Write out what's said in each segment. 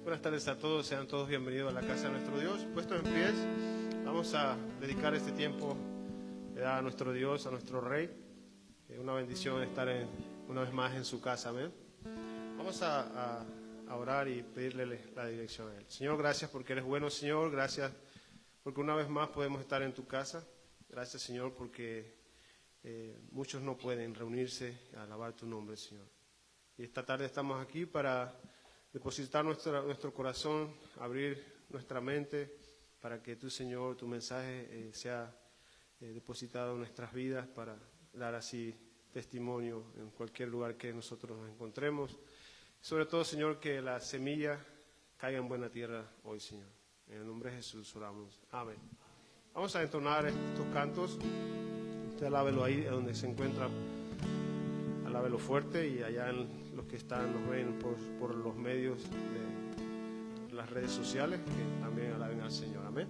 Buenas tardes a todos, sean todos bienvenidos a la casa de nuestro Dios. Puestos en pies, vamos a dedicar este tiempo a nuestro Dios, a nuestro Rey. Una bendición estar una vez más en su casa, amén. Vamos a orar y pedirle la dirección a Él. Señor, gracias porque eres bueno, Señor. Gracias porque una vez más podemos estar en tu casa. Gracias, Señor, porque muchos no pueden reunirse a alabar tu nombre, Señor. Y esta tarde estamos aquí para depositar nuestro corazón, abrir nuestra mente para que tú, Señor, tu mensaje sea depositado en nuestras vidas para dar así testimonio en cualquier lugar que nosotros nos encontremos. Sobre todo, Señor, que la semilla caiga en buena tierra hoy, Señor. En el nombre de Jesús oramos. Amén. Vamos a entonar estos cantos. Usted alábelo ahí donde se encuentra. Alábelo fuerte, y allá los que nos ven por los medios de las redes sociales, que también alaben al Señor. Amén.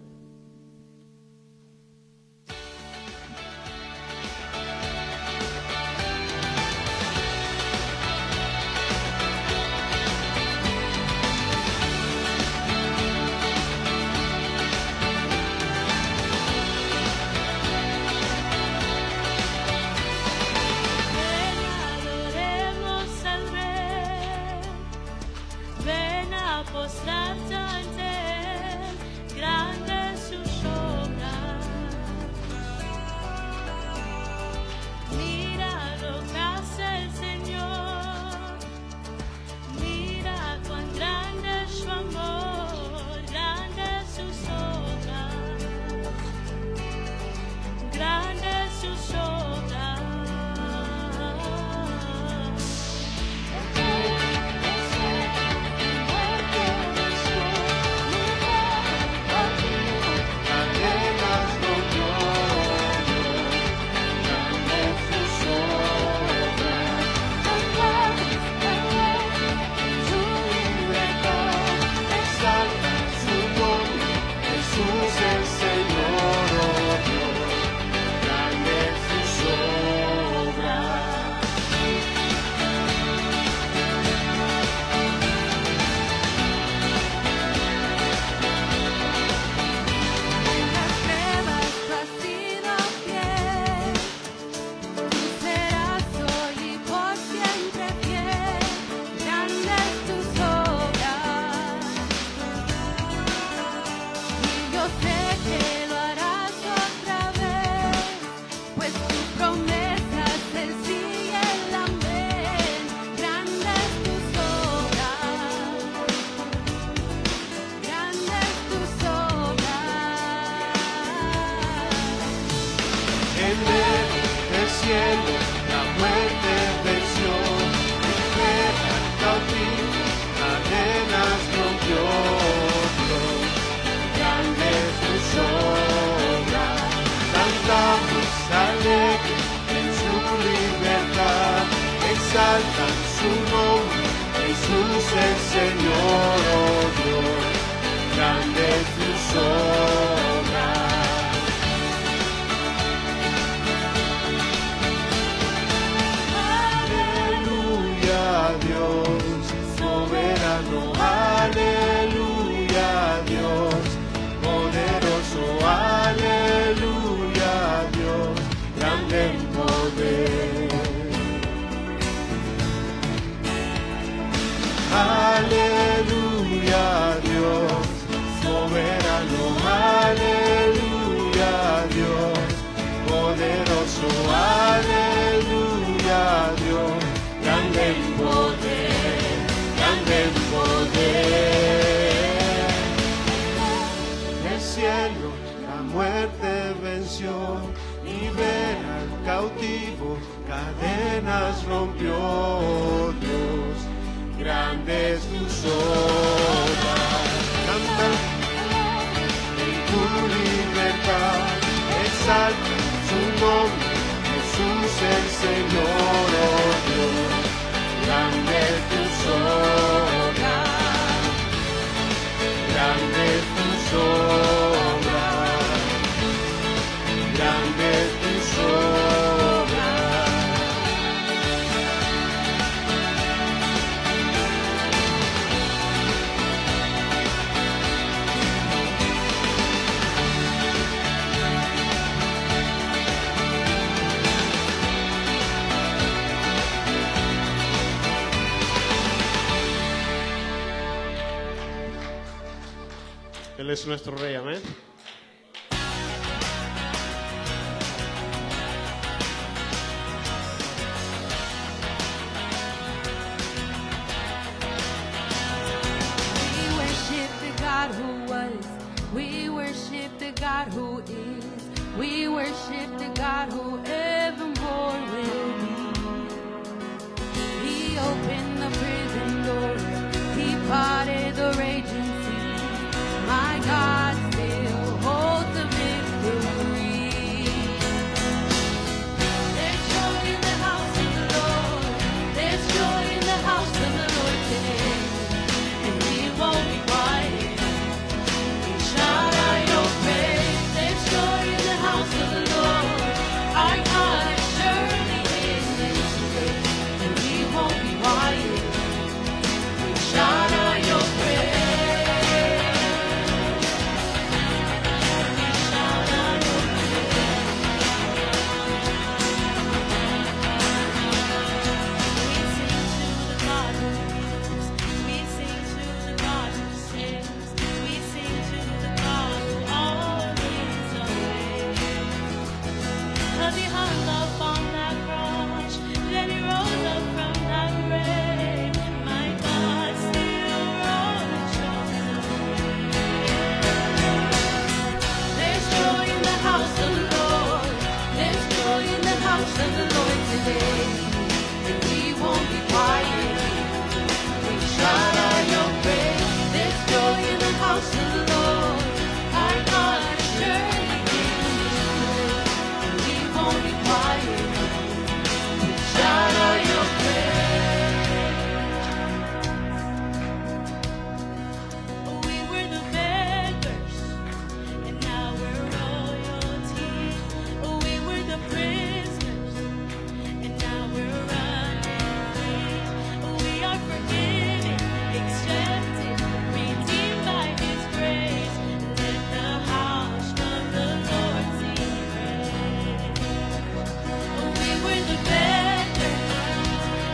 Cadenas rompió Dios, grande es tu obras. Canta en tu libertad, exalta su nombre, Jesús el Señor, oh Dios, grande es tu obras, grande es tu obras, grande es tu obras. Él es nuestro Rey, amén. We worship the God who was. We worship the God who is. We worship the God who evermore will be. He opened the prison doors. He parted the raging sea. My God still holds the victory. There's joy in the house of the Lord. There's joy in the house of the Lord today. And we won't be quiet. We shout out your praise. There's joy in the house of the Lord. Our God is surely in this place. And we won't be quiet. We shout out your praise. We shout out your We sing to the God who saves. We sing to the God who always obeys. 'Cause he hung up on that cross, then he rose up from that grave. My God still rose from the grave. There's joy in the house of the Lord. There's joy in the house of the Lord today. And we won't be quiet. We shout out your praise. There's joy in the house of the Lord. Our God is surely in this place. And we won't be quiet. We shout out your praise. We were the beggars, and now we're royalty. We were the prisoners, and now we're running free. We are forgiven, accepted, redeemed by His grace. Let the house of the Lord sing praise. We were the beggars,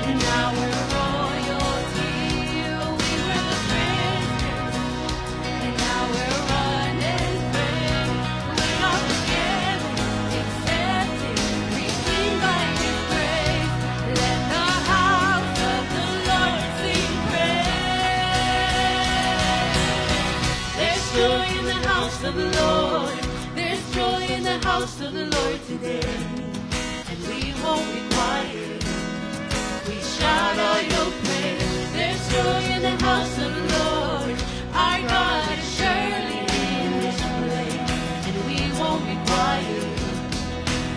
and now we're royalty. We were the prisoners, and now we're running free. We are forgiven, accepted, redeemed by His grace. Let the house of the Lord sing praise. There's joy in the house of the Lord. There's joy in the house of the Lord today. And we won't be quiet. We shout out your praise. There's joy in the house of the Lord. Our God is surely in this place. And we won't be quiet.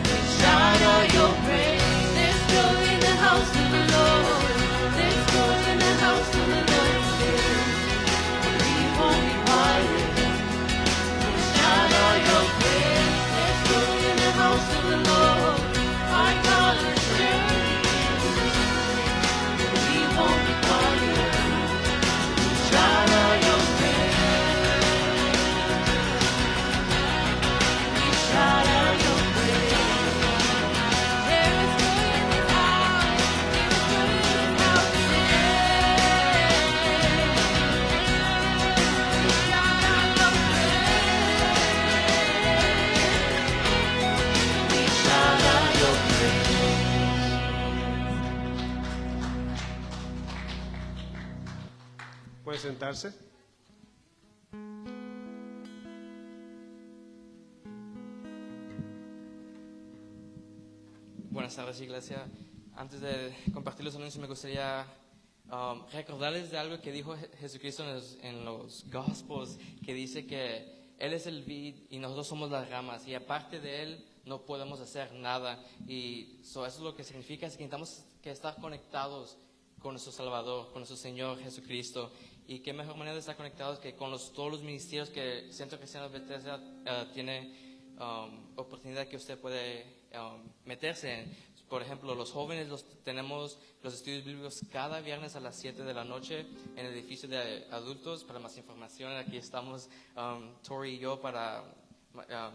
We shout out your praise. There's joy in the house of the Lord. There's joy in the house of the Lord today. And we won't be quiet. We shout out your praise. There's joy in the house of the Lord. Our God is surely in this place. And we won't be quiet. We shout out your praise. We shout out your praise. There is joy in this house. There is joy in this house today. We shout out your praise. We shout out your praise. Pueden sentarse. Buenas tardes, iglesia. Antes de compartir los anuncios, me gustaría recordarles de algo que dijo Jesucristo en los Gospels, que dice que Él es el vid y nosotros somos las ramas, y aparte de Él no podemos hacer nada. Y eso es lo que significa, es que necesitamos que estar conectados con nuestro Salvador, con nuestro Señor Jesucristo. Y qué mejor manera de estar conectados que con todos los ministerios que Centro Cristiano Bethesda tiene oportunidad que usted puede meterse en. Por ejemplo, los jóvenes tenemos los estudios bíblicos cada viernes a las 7 de la noche en el edificio de adultos. Para más información, aquí estamos Tori y yo para la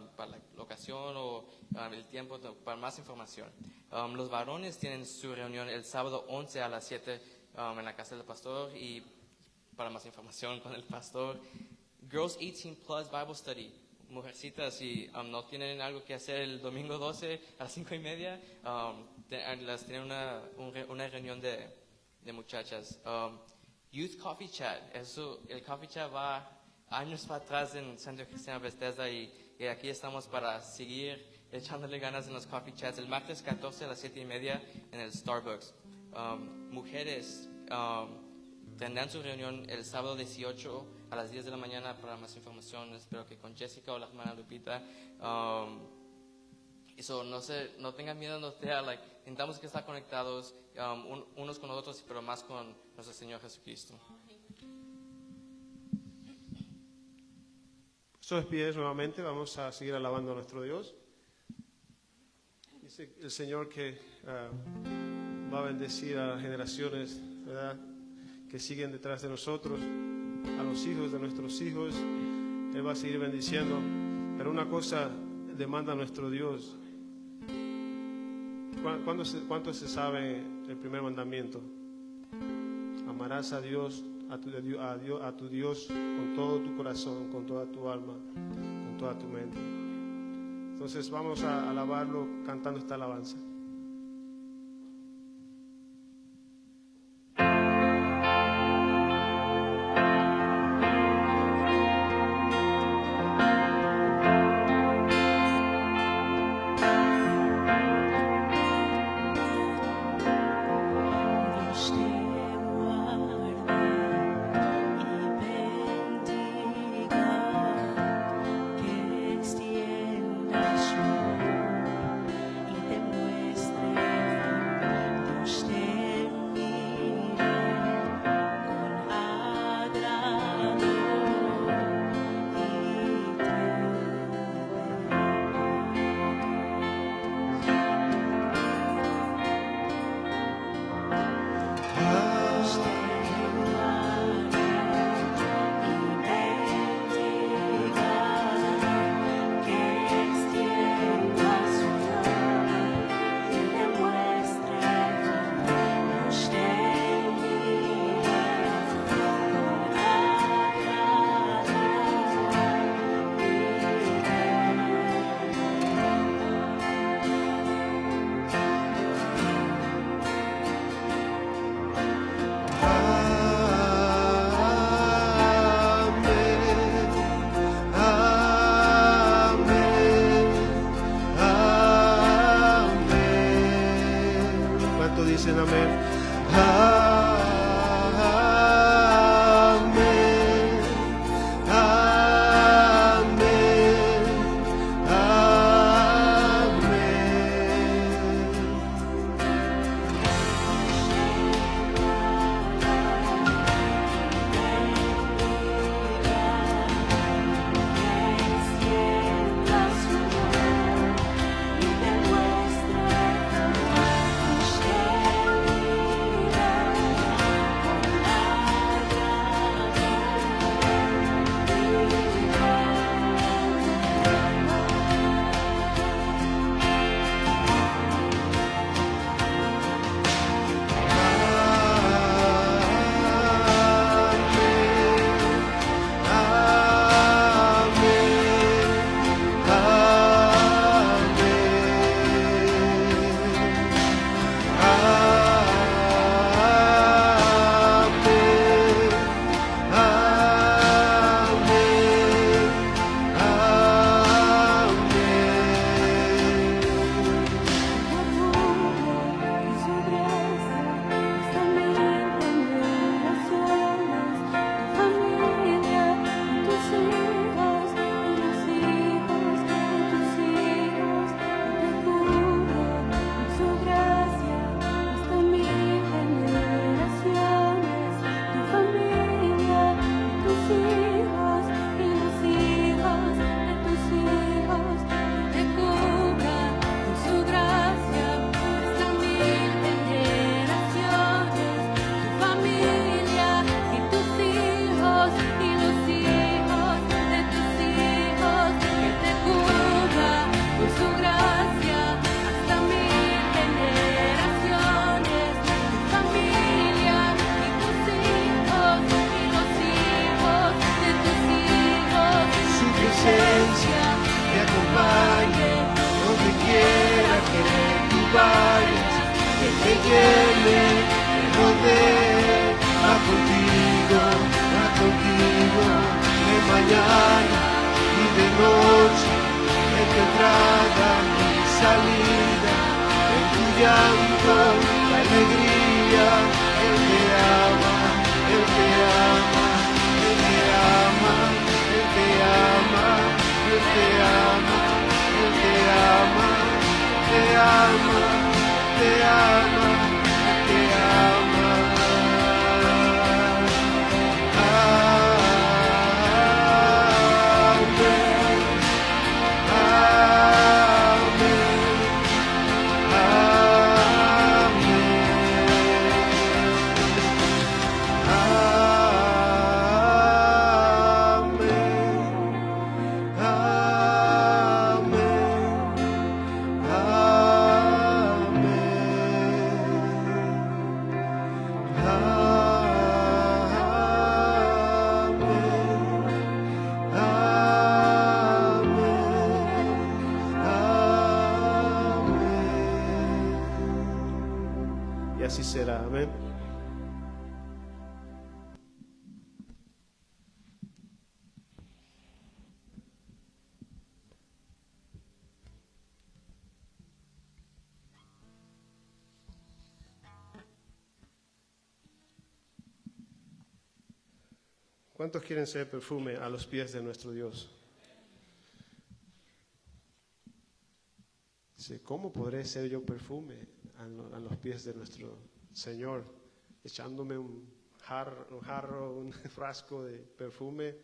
ocasión o el tiempo, para más información. Los varones tienen su reunión el sábado 11 a las 7 en la casa del pastor, y para más información con el pastor. Girls 18 Plus Bible Study. Mujercitas, si no tienen algo que hacer el domingo 12 a las 5:30, las tienen una reunión de muchachas. Youth Coffee Chat. El Coffee Chat va años para atrás en Centro Cristiano Bethesda y aquí estamos para seguir echándole ganas en los Coffee Chats. El martes 14 a las 7:30 en el Starbucks. Mujeres tendrán su reunión el sábado 18 a las 10 de la mañana. Para más información, espero que con Jessica o la hermana Lupita. No tengan miedo, intentamos que estar conectados unos con otros, pero más con nuestro Señor Jesucristo. Puestos de pies nuevamente, vamos a seguir alabando a nuestro Dios. Dice el Señor que va a bendecir a las generaciones, ¿verdad?, que siguen detrás de nosotros, a los hijos de nuestros hijos. Él va a seguir bendiciendo, pero una cosa demanda nuestro Dios. ¿Cuánto se sabe el primer mandamiento? Amarás a Dios, a tu Dios con todo tu corazón, con toda tu alma, con toda tu mente. Entonces vamos a alabarlo cantando esta alabanza. Que extienda su y llene, me rodee, va contigo, de mañana y de noche, en tu entrada y salida, en tu llanto, la alegría, Él te ama, Él te ama, Él te ama, Él te ama, Él te ama, Él te ama, te ama, te ama, te ama. Y así será. Amén. ¿Cuántos quieren ser perfume a los pies de nuestro Dios? Dice, ¿cómo podré ser yo perfume a los pies de nuestro Señor? Echándome un jarro, un frasco de perfume.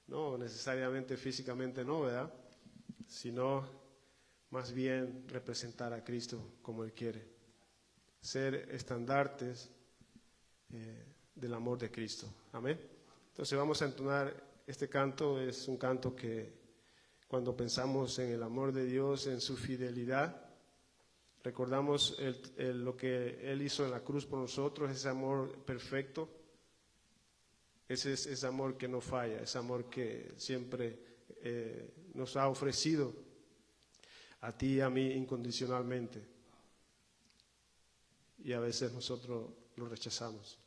No, necesariamente físicamente no, ¿verdad? Sino más bien representar a Cristo como Él quiere. Ser estandartes del amor de Cristo. Amén. Entonces vamos a entonar este canto. Es un canto que cuando pensamos en el amor de Dios, en su fidelidad, recordamos lo que Él hizo en la cruz por nosotros, ese amor perfecto. Ese es ese amor que no falla, ese amor que siempre nos ha ofrecido a ti y a mí incondicionalmente. Y a veces nosotros lo rechazamos.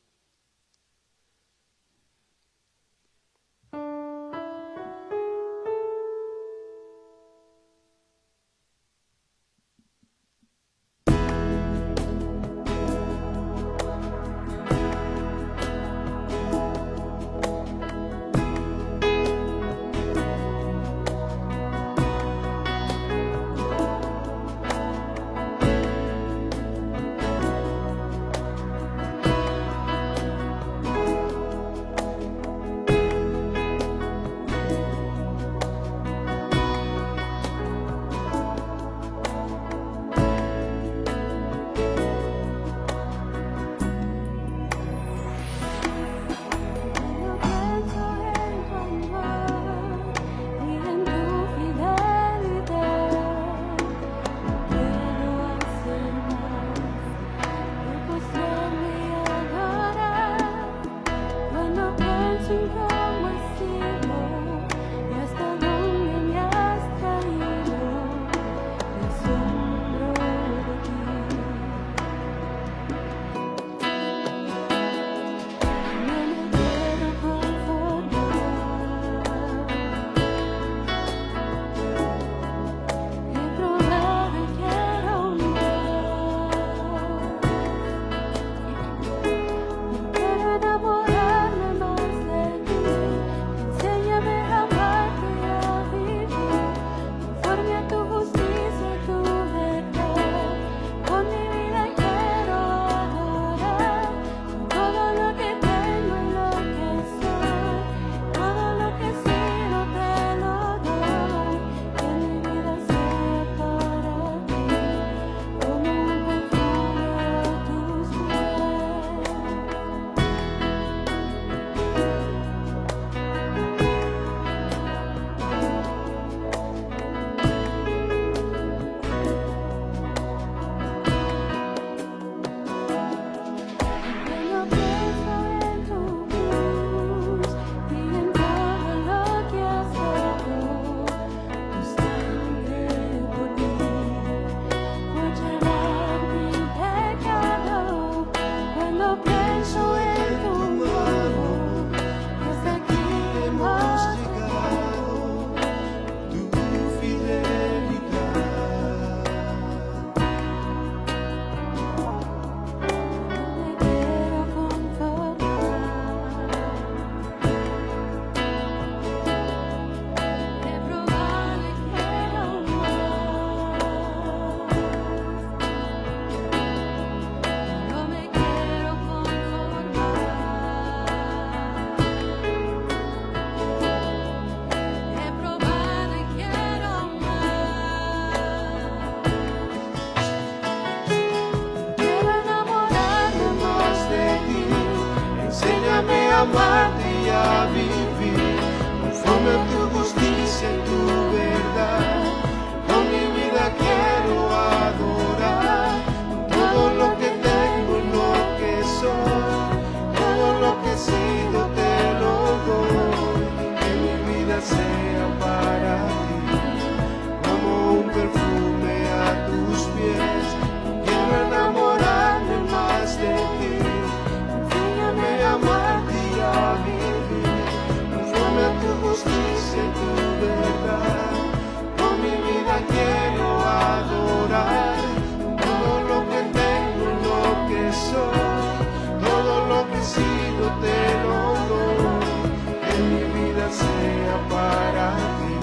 sea para ti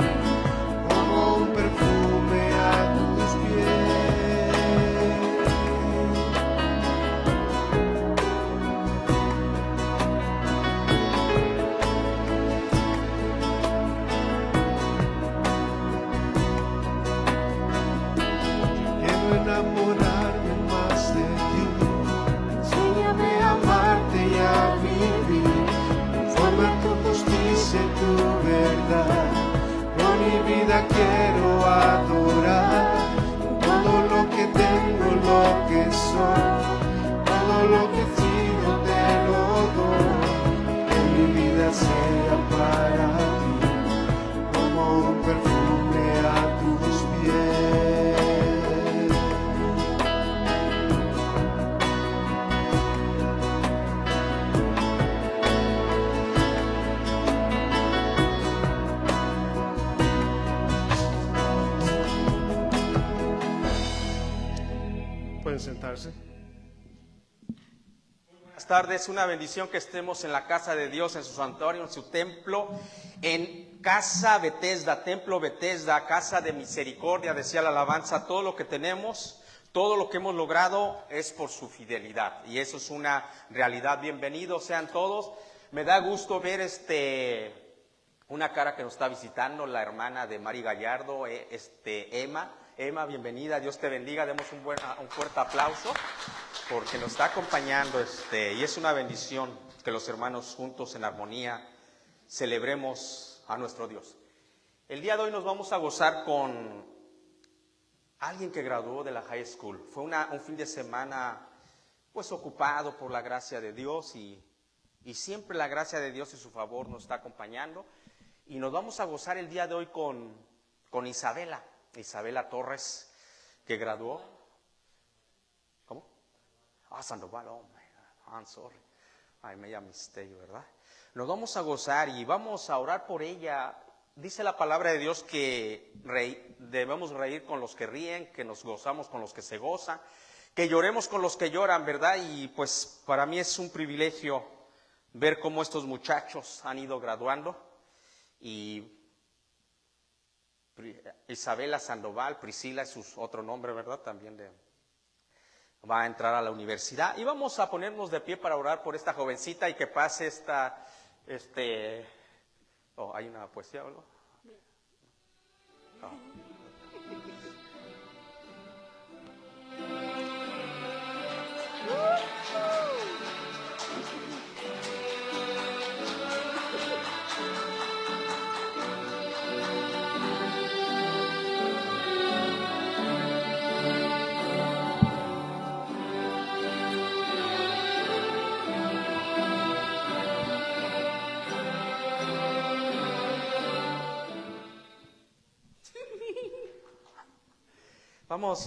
como un perfume a tus pies. Quiero enamorarme más de ti. Enséñame a amarte y a vivir conforme a tu justicia y tu verdad. Con mi vida quiero adorar todo lo que tengo, lo que soy, todo lo que he sido te lo doy. Que mi vida sea para ti como un perfume a tus pies. Pueden sentarse. Buenas tardes, una bendición que estemos en la casa de Dios, en su santuario, en su templo, en casa Betesda, templo Betesda, casa de misericordia, decía la alabanza. Todo lo que tenemos, todo lo que hemos logrado es por su fidelidad y eso es una realidad. Bienvenidos sean todos. Me da gusto ver una cara que nos está visitando, la hermana de Mari Gallardo, Emma. Emma, bienvenida, Dios te bendiga, demos un fuerte aplauso porque nos está acompañando y es una bendición que los hermanos juntos en armonía celebremos a nuestro Dios. El día de hoy nos vamos a gozar con alguien que graduó de la high school. Fue un fin de semana pues ocupado por la gracia de Dios y siempre la gracia de Dios y su favor nos está acompañando y nos vamos a gozar el día de hoy con Isabela Torres, que graduó. ¿Cómo? Sandoval, oh my God, I'm sorry. I made a mistake, ¿verdad? Nos vamos a gozar y vamos a orar por ella. Dice la palabra de Dios que debemos reír con los que ríen, que nos gozamos con los que se gozan, que lloremos con los que lloran, ¿verdad? Y pues para mí es un privilegio ver cómo estos muchachos han ido graduando y Isabela Sandoval, Priscila es su otro nombre, ¿verdad? También va a entrar a la universidad. Y vamos a ponernos de pie para orar por esta jovencita y que pase ¿hay una poesía o algo? No.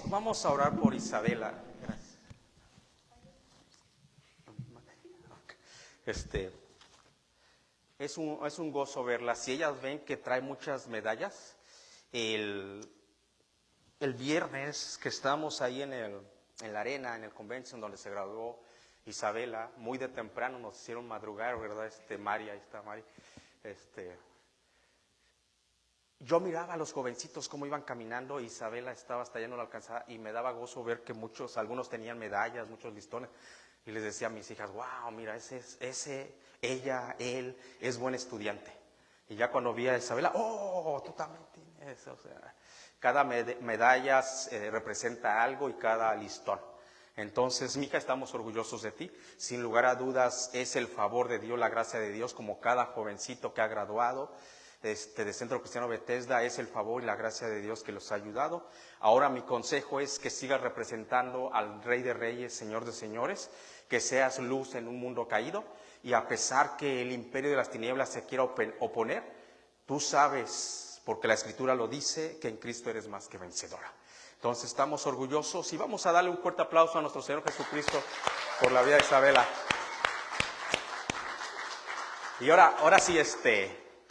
Vamos a orar por Isabela. Gracias. Es un gozo verla. Si ellas ven que trae muchas medallas, el viernes que estamos ahí en la arena, en el convention donde se graduó Isabela, muy de temprano nos hicieron madrugar, ¿verdad? Mari, ahí está Mari. Yo miraba a los jovencitos cómo iban caminando, Isabela estaba hasta allá, no la alcanzaba, y me daba gozo ver que algunos tenían medallas, muchos listones, y les decía a mis hijas, wow, mira, ella, él, es buen estudiante. Y ya cuando vi a Isabela, oh, tú también tienes, o sea, cada medalla representa algo y cada listón. Entonces, mija, estamos orgullosos de ti. Sin lugar a dudas, es el favor de Dios, la gracia de Dios, como cada jovencito que ha graduado de Centro Cristiano Betesda, es el favor y la gracia de Dios que los ha ayudado. Ahora mi consejo es que sigas representando al Rey de Reyes, Señor de Señores, que seas luz en un mundo caído, y a pesar que el imperio de las tinieblas se quiera oponer, tú sabes, porque la Escritura lo dice, que en Cristo eres más que vencedora. Entonces estamos orgullosos y vamos a darle un fuerte aplauso a nuestro Señor Jesucristo por la vida de Isabela. Y ahora sí,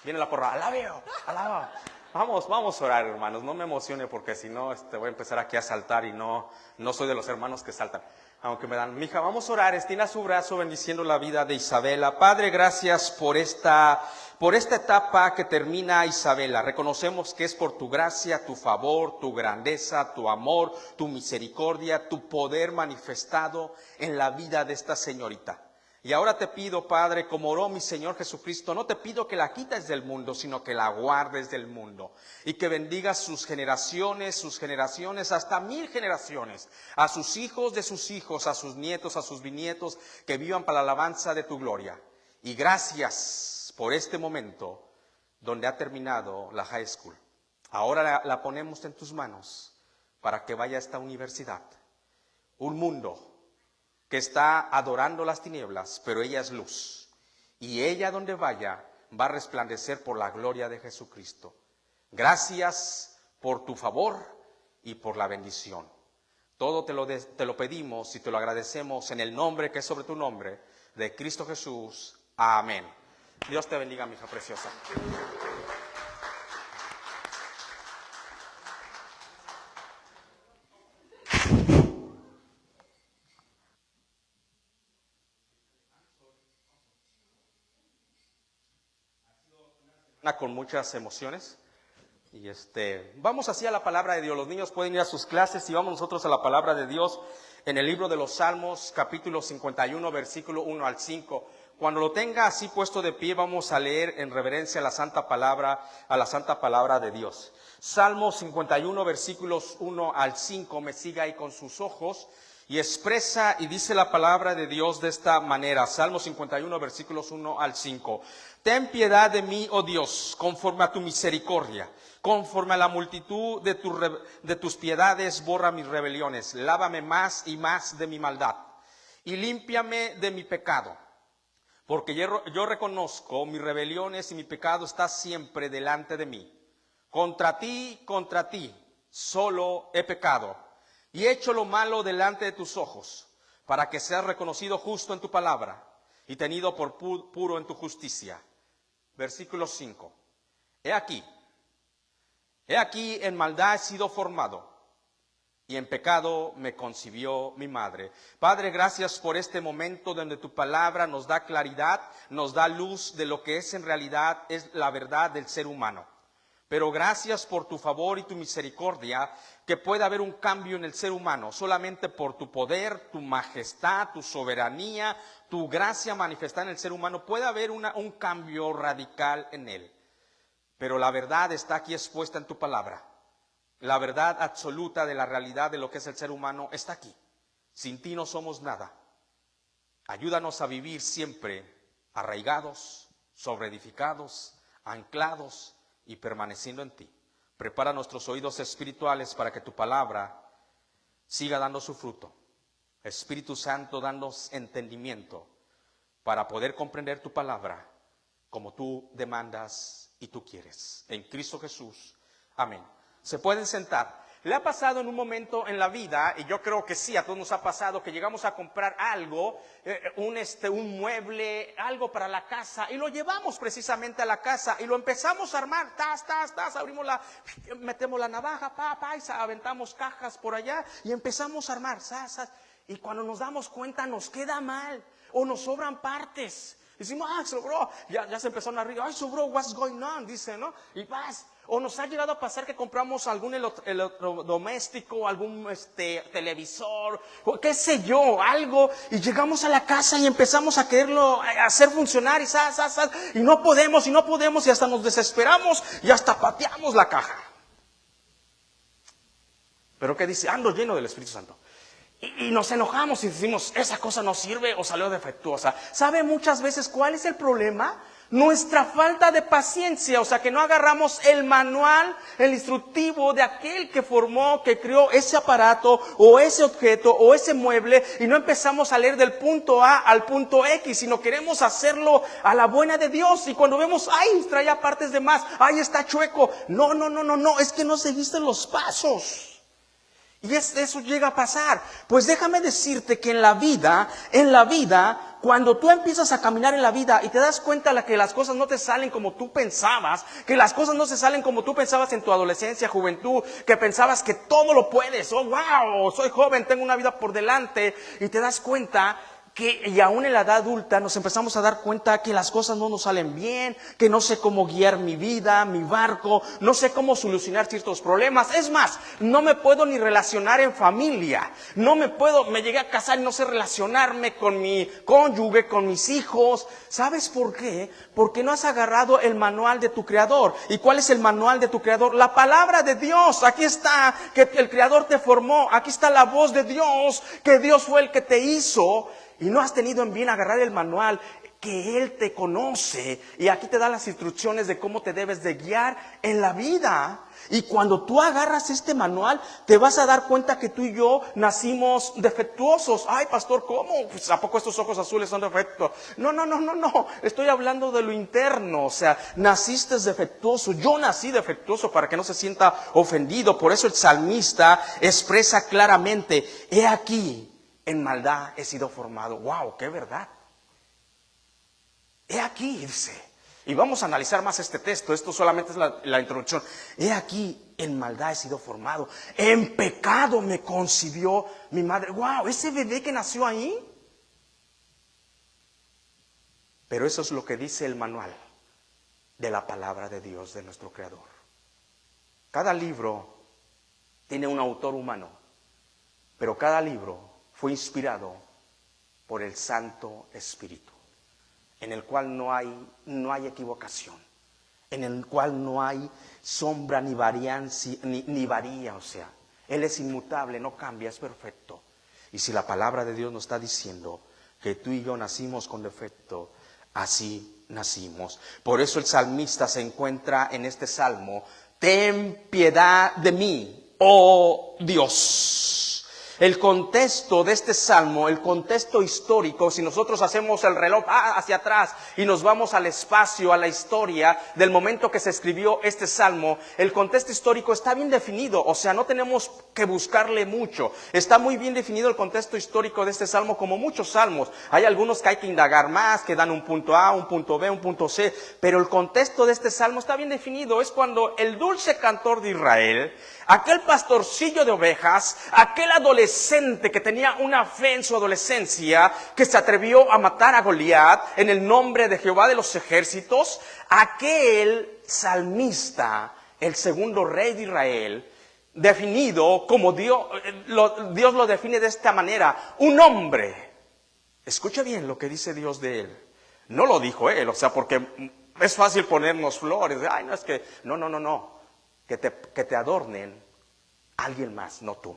viene la porra, alaba. Vamos a orar, hermanos, no me emocione porque si no voy a empezar aquí a saltar y no soy de los hermanos que saltan. aunque me dan. Mija, vamos a orar. Estina su brazo bendiciendo la vida de Isabela. Padre, gracias por esta etapa que termina Isabela. Reconocemos que es por tu gracia, tu favor, tu grandeza, tu amor, tu misericordia, tu poder manifestado en la vida de esta señorita. Y ahora te pido, Padre, como oró mi Señor Jesucristo, no te pido que la quites del mundo, sino que la guardes del mundo. Y que bendigas sus generaciones, hasta 1000 generaciones. A sus hijos de sus hijos, a sus nietos, a sus bisnietos, que vivan para la alabanza de tu gloria. Y gracias por este momento donde ha terminado la high school. Ahora la ponemos en tus manos para que vaya a esta universidad. Un mundo que está adorando las tinieblas, pero ella es luz. Y ella donde vaya va a resplandecer por la gloria de Jesucristo. Gracias por tu favor y por la bendición. Todo te lo pedimos y te lo agradecemos en el nombre que es sobre tu nombre, de Cristo Jesús. Amén. Dios te bendiga, mi hija preciosa. Con muchas emociones y vamos así a la palabra de Dios. Los niños pueden ir a sus clases y vamos nosotros a la palabra de Dios en el libro de los Salmos, capítulo 51, versículo 1 al 5. Cuando lo tenga así puesto de pie, vamos a leer en reverencia a la santa palabra de Dios. Salmo 51, versículos 1 al 5. Me siga ahí con sus ojos y expresa y dice la palabra de Dios de esta manera. Salmo 51, versículos 1 al 5. Ten piedad de mí, oh Dios, conforme a tu misericordia. Conforme a la multitud de tus piedades, borra mis rebeliones. Lávame más y más de mi maldad. Y límpiame de mi pecado. Porque yo reconozco mis rebeliones y mi pecado está siempre delante de mí. Contra ti, solo he pecado. Y he hecho lo malo delante de tus ojos, para que seas reconocido justo en tu palabra y tenido por puro en tu justicia. Versículo 5. He aquí en maldad he sido formado, y en pecado me concibió mi madre. Padre, gracias por este momento donde tu palabra nos da claridad, nos da luz de lo que es en realidad es la verdad del ser humano. Pero gracias por tu favor y tu misericordia, que pueda haber un cambio en el ser humano, solamente por tu poder, tu majestad, tu soberanía, tu gracia manifestada en el ser humano, puede haber un cambio radical en él. Pero la verdad está aquí expuesta en tu palabra. La verdad absoluta de la realidad de lo que es el ser humano está aquí. Sin ti no somos nada. Ayúdanos a vivir siempre arraigados, sobreedificados, anclados y permaneciendo en ti. Prepara nuestros oídos espirituales para que tu palabra siga dando su fruto. Espíritu Santo, danos entendimiento para poder comprender tu palabra como tú demandas y tú quieres. En Cristo Jesús. Amén. Se pueden sentar. ¿Le ha pasado en un momento en la vida, y yo creo que sí, a todos nos ha pasado, que llegamos a comprar algo, un mueble, algo para la casa, y lo llevamos precisamente a la casa, y lo empezamos a armar, abrimos metemos la navaja, y aventamos cajas por allá, y empezamos a armar, y cuando nos damos cuenta nos queda mal, o nos sobran partes. Decimos, sobró, ya se empezaron a reír, sobró, what's going on, dice, ¿no? Y vas. O nos ha llegado a pasar que compramos algún electrodoméstico, algún televisor, o qué sé yo, algo, y llegamos a la casa y empezamos a quererlo hacer funcionar y no podemos, y hasta nos desesperamos y hasta pateamos la caja. Pero ¿qué dice? Ando lleno del Espíritu Santo. Y nos enojamos y decimos, esa cosa no sirve o salió defectuosa. ¿Sabe muchas veces cuál es el problema? Nuestra falta de paciencia, o sea, que no agarramos el manual, el instructivo de aquel que formó, que creó ese aparato o ese objeto o ese mueble, y no empezamos a leer del punto A al punto X, sino queremos hacerlo a la buena de Dios, y cuando vemos, traía partes de más, está chueco, no, es que no seguiste los pasos. Y eso llega a pasar. Pues déjame decirte que en la vida, Cuando tú empiezas a caminar en la vida y te das cuenta de que las cosas no te salen como tú pensabas, que las cosas no se salen como tú pensabas en tu adolescencia, juventud, que pensabas que todo lo puedes, oh wow, soy joven, tengo una vida por delante, y te das cuenta que, y aún en la edad adulta, nos empezamos a dar cuenta que las cosas no nos salen bien, que no sé cómo guiar mi vida, mi barco, no sé cómo solucionar ciertos problemas. Es más, no me puedo ni relacionar en familia, me llegué a casar y no sé relacionarme con mi cónyuge, con mis hijos. ¿Sabes por qué? Porque no has agarrado el manual de tu Creador. ¿Y cuál es el manual de tu Creador? La palabra de Dios. Aquí está, que el Creador te formó. Aquí está la voz de Dios, que Dios fue el que te hizo. Y no has tenido en bien agarrar el manual, que Él te conoce. Y aquí te da las instrucciones de cómo te debes de guiar en la vida. Y cuando tú agarras este manual, te vas a dar cuenta que tú y yo nacimos defectuosos. Ay, pastor, ¿cómo? Pues, ¿a poco estos ojos azules son defectos? No. Estoy hablando de lo interno. O sea, naciste defectuoso. Yo nací defectuoso, para que no se sienta ofendido. Por eso el salmista expresa claramente: he aquí, en maldad he sido formado. ¡Wow! ¡Qué verdad! He aquí, dice. Y vamos a analizar más este texto. Esto solamente es la introducción. He aquí, en maldad he sido formado. En pecado me concibió mi madre. ¡Wow! Ese bebé que nació ahí. Pero eso es lo que dice el manual de la palabra de Dios, de nuestro Creador. Cada libro tiene un autor humano, pero cada libro fue inspirado por el Santo Espíritu, en el cual no hay equivocación, en el cual no hay sombra ni variancia, ni varía. O sea, Él es inmutable, no cambia, es perfecto. Y si la palabra de Dios nos está diciendo que tú y yo nacimos con defecto, así nacimos. Por eso el salmista se encuentra en este salmo: ten piedad de mí, oh Dios. El contexto de este salmo, el contexto histórico, si nosotros hacemos el reloj hacia atrás y nos vamos al espacio, a la historia del momento que se escribió este salmo, el contexto histórico está bien definido. O sea, no tenemos que buscarle mucho. Está muy bien definido el contexto histórico de este salmo, como muchos salmos. Hay algunos que hay que indagar más, que dan un punto A, un punto B, un punto C, pero el contexto de este salmo está bien definido. Es cuando el dulce cantor de Israel, aquel pastorcillo de ovejas, aquel adolescente que tenía una fe en su adolescencia, que se atrevió a matar a Goliat en el nombre de Jehová de los ejércitos, aquel salmista, el segundo rey de Israel, definido como Dios lo define de esta manera: un hombre. Escucha bien lo que dice Dios de él. No lo dijo él, o sea, porque es fácil ponernos flores. Ay, no, es que, no. Que te adornen alguien más, no tú.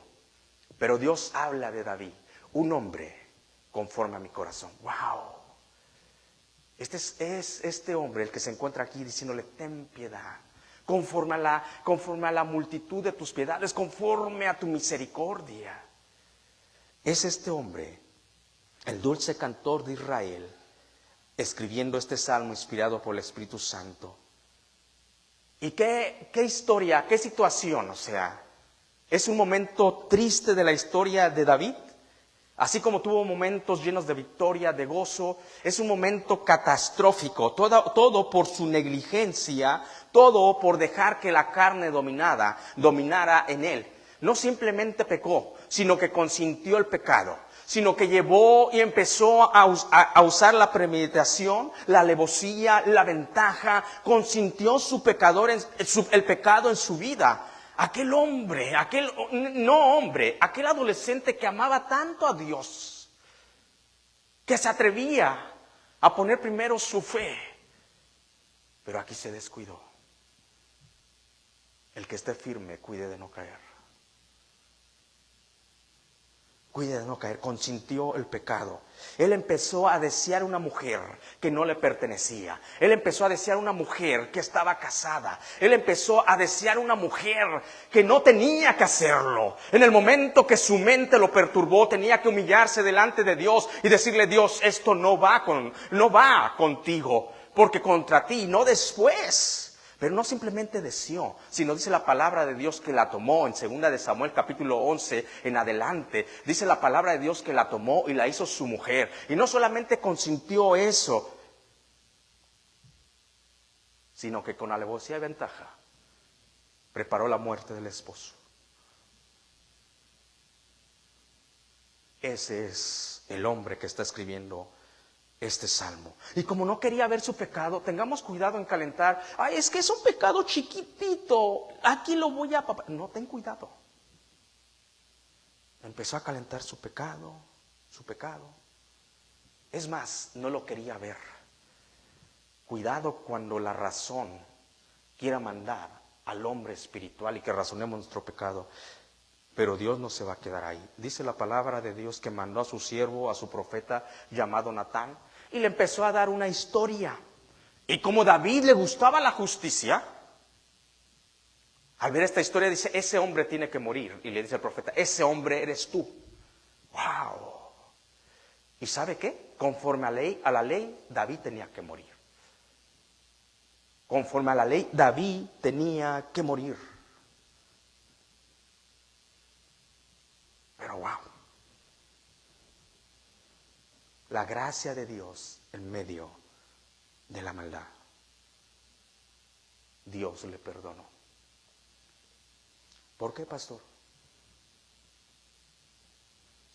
Pero Dios habla de David: un hombre conforme a mi corazón. ¡Wow! Este es este hombre el que se encuentra aquí diciéndole: ten piedad, conforme a la multitud de tus piedades, conforme a tu misericordia. Es este hombre, el dulce cantor de Israel, escribiendo este salmo inspirado por el Espíritu Santo. ¿Y qué historia, qué situación? O sea, es un momento triste de la historia de David, así como tuvo momentos llenos de victoria, de gozo. Es un momento catastrófico, todo por su negligencia, todo por dejar que la carne dominara en él. No simplemente pecó, sino que consintió el pecado, sino que llevó y empezó a usar la premeditación, la alevosía, la ventaja, consintió el pecado en su vida. Aquel hombre, aquel adolescente que amaba tanto a Dios, que se atrevía a poner primero su fe, pero aquí se descuidó. El que esté firme, cuide de no caer. Cuide de no caer, consintió el pecado. Él empezó a desear una mujer que no le pertenecía. Él empezó a desear una mujer que estaba casada. Él empezó a desear una mujer que no tenía que hacerlo. En el momento que su mente lo perturbó, tenía que humillarse delante de Dios y decirle: Dios, esto no va contigo, porque contra ti, no después. Pero no simplemente deseó, sino dice la palabra de Dios que la tomó en 2 de Samuel capítulo 11 en adelante. Dice la palabra de Dios que la tomó y la hizo su mujer. Y no solamente consintió eso, sino que con alevosía y ventaja preparó la muerte del esposo. Ese es el hombre que está escribiendo este salmo. Y como no quería ver su pecado, tengamos cuidado en calentar. Ay, es que es un pecado chiquitito, aquí lo voy a... No, ten cuidado. Empezó a calentar su pecado. Es más, no lo quería ver. Cuidado cuando la razón quiera mandar al hombre espiritual y que razonemos nuestro pecado. Pero Dios no se va a quedar ahí. Dice la palabra de Dios que mandó a su siervo, a su profeta llamado Natán, y le empezó a dar una historia. Y como David le gustaba la justicia, al ver esta historia dice, ese hombre tiene que morir. Y le dice el profeta, ese hombre eres tú. ¡Wow! ¿Y sabe qué? Conforme a la ley, David tenía que morir. Conforme a la ley, David tenía que morir. Pero wow, la gracia de Dios en medio de la maldad. Dios le perdonó. ¿Por qué, pastor?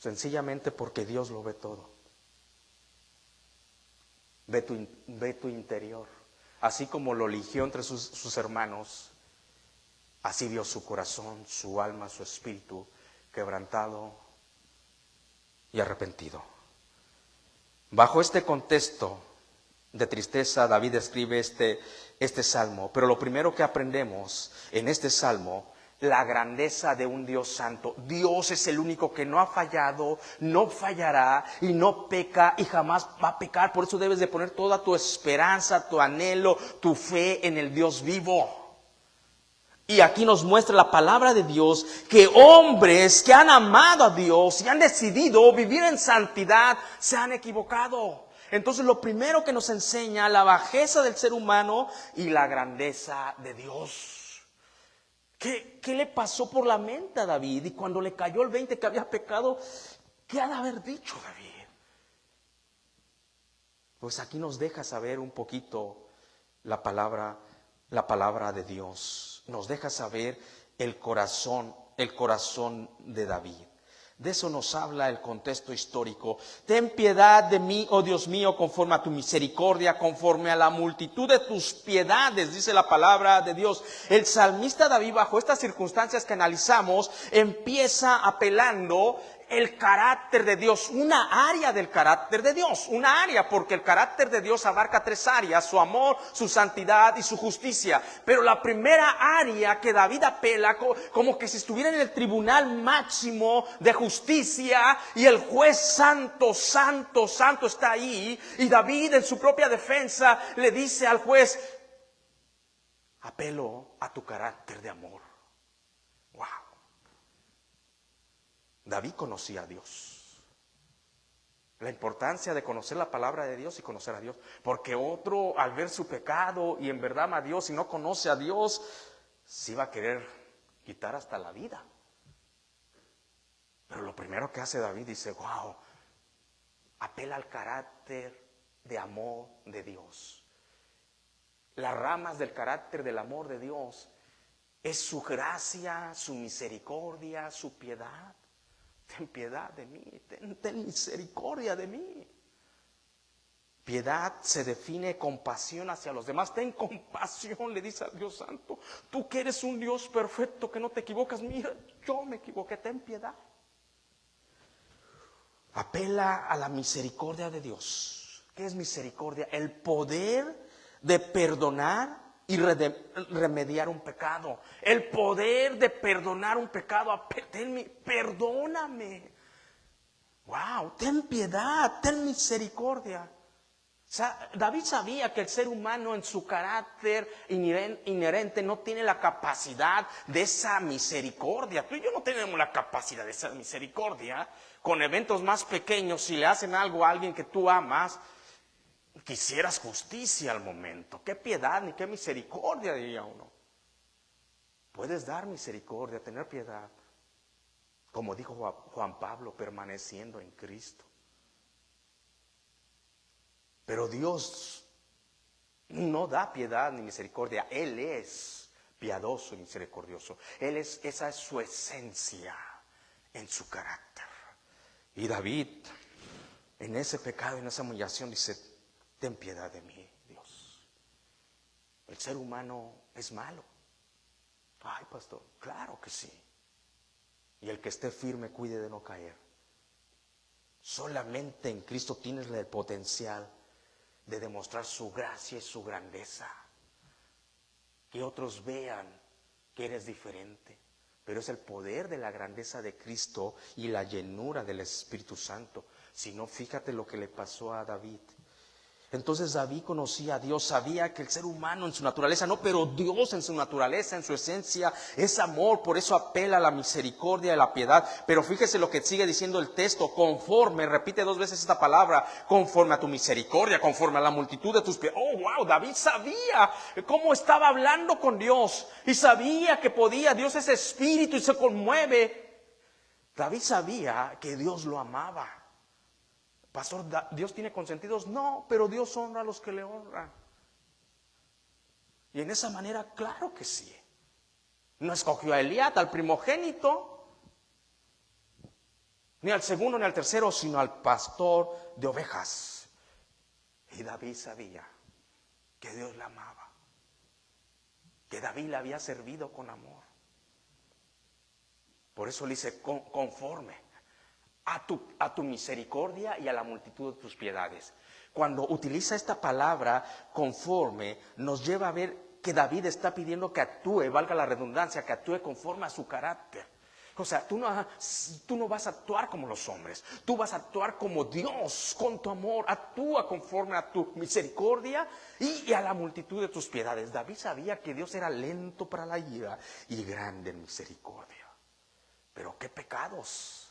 Sencillamente porque Dios lo ve todo. Ve tu interior. Así como lo eligió entre sus hermanos, así vio su corazón, su alma, su espíritu quebrantado y arrepentido. Bajo este contexto de tristeza, David escribe este salmo. Pero lo primero que aprendemos en este salmo, la grandeza de un Dios santo. Dios es el único que no ha fallado, no fallará y no peca y jamás va a pecar. Por eso debes de poner toda tu esperanza, tu anhelo, tu fe en el Dios vivo. Y aquí nos muestra la palabra de Dios que hombres que han amado a Dios y han decidido vivir en santidad se han equivocado. Entonces lo primero que nos enseña la bajeza del ser humano y la grandeza de Dios. ¿Qué le pasó por la mente a David? Y cuando le cayó el 20 que había pecado, ¿qué ha de haber dicho David? Pues aquí nos deja saber un poquito la palabra de Dios. Nos deja saber el corazón de David. De eso nos habla el contexto histórico. Ten piedad de mí, oh Dios mío, conforme a tu misericordia, conforme a la multitud de tus piedades, dice la palabra de Dios. El salmista David, bajo estas circunstancias que analizamos, empieza apelando el carácter de Dios, una área del carácter de Dios, una área, porque el carácter de Dios abarca 3 áreas, su amor, su santidad y su justicia. Pero la primera área que David apela, como que si estuviera en el tribunal máximo de justicia y el juez santo está ahí, y David en su propia defensa le dice al juez, apelo a tu carácter de amor. Wow. David conocía a Dios. La importancia de conocer la palabra de Dios y conocer a Dios. Porque otro, al ver su pecado y en verdad ama a Dios y no conoce a Dios, sí va a querer quitar hasta la vida. Pero lo primero que hace David dice, wow, apela al carácter de amor de Dios. Las ramas del carácter del amor de Dios es su gracia, su misericordia, su piedad. Ten piedad de mí, ten misericordia de mí. Piedad se define compasión hacia los demás. Ten compasión, le dice al Dios Santo. Tú que eres un Dios perfecto, que no te equivocas. Mira, yo me equivoqué, ten piedad. Apela a la misericordia de Dios. ¿Qué es misericordia? El poder de perdonar y remediar un pecado. El poder de perdonar un pecado. Perdóname. Wow, ten piedad, ten misericordia. O sea, David sabía que el ser humano en su carácter inherente no tiene la capacidad de esa misericordia. Tú y yo no tenemos la capacidad de esa misericordia. Con eventos más pequeños, si le hacen algo a alguien que tú amas, Quisieras justicia al momento. Qué piedad ni qué misericordia, diría uno. Puedes dar misericordia, tener piedad. Como dijo Juan Pablo, permaneciendo en Cristo. Pero Dios no da piedad ni misericordia. Él es piadoso y misericordioso. Esa es su esencia en su carácter. Y David, en ese pecado, en esa humillación, dice: ten piedad de mí, Dios. El ser humano es malo. Ay, pastor, claro que sí. Y el que esté firme, cuide de no caer. Solamente en Cristo tienes el potencial de demostrar su gracia y su grandeza. Que otros vean que eres diferente. Pero es el poder de la grandeza de Cristo y la llenura del Espíritu Santo. Si no, fíjate lo que le pasó a David. Entonces David conocía a Dios, sabía que el ser humano en su naturaleza, no, pero Dios en su naturaleza, en su esencia, es amor, por eso apela a la misericordia y a la piedad. Pero fíjese lo que sigue diciendo el texto: conforme, repite 2 veces esta palabra, conforme a tu misericordia, conforme a la multitud de tus piedades. Oh, wow, David sabía cómo estaba hablando con Dios y sabía que podía, Dios es espíritu y se conmueve. David sabía que Dios lo amaba. Pastor, ¿Dios tiene consentidos? No, pero Dios honra a los que le honran. Y en esa manera, claro que sí. No escogió a Eliab, al primogénito, ni al segundo ni al tercero, sino al pastor de ovejas. Y David sabía que Dios la amaba, que David le había servido con amor. Por eso le dice: conforme a tu misericordia y a la multitud de tus piedades. Cuando utiliza esta palabra conforme, nos lleva a ver que David está pidiendo que actúe, valga la redundancia, que actúe conforme a su carácter. O sea, tú no vas a actuar como los hombres, tú vas a actuar como Dios, con tu amor. Actúa conforme a tu misericordia y a la multitud de tus piedades. David sabía que Dios era lento para la ira y grande en misericordia. Pero qué pecados.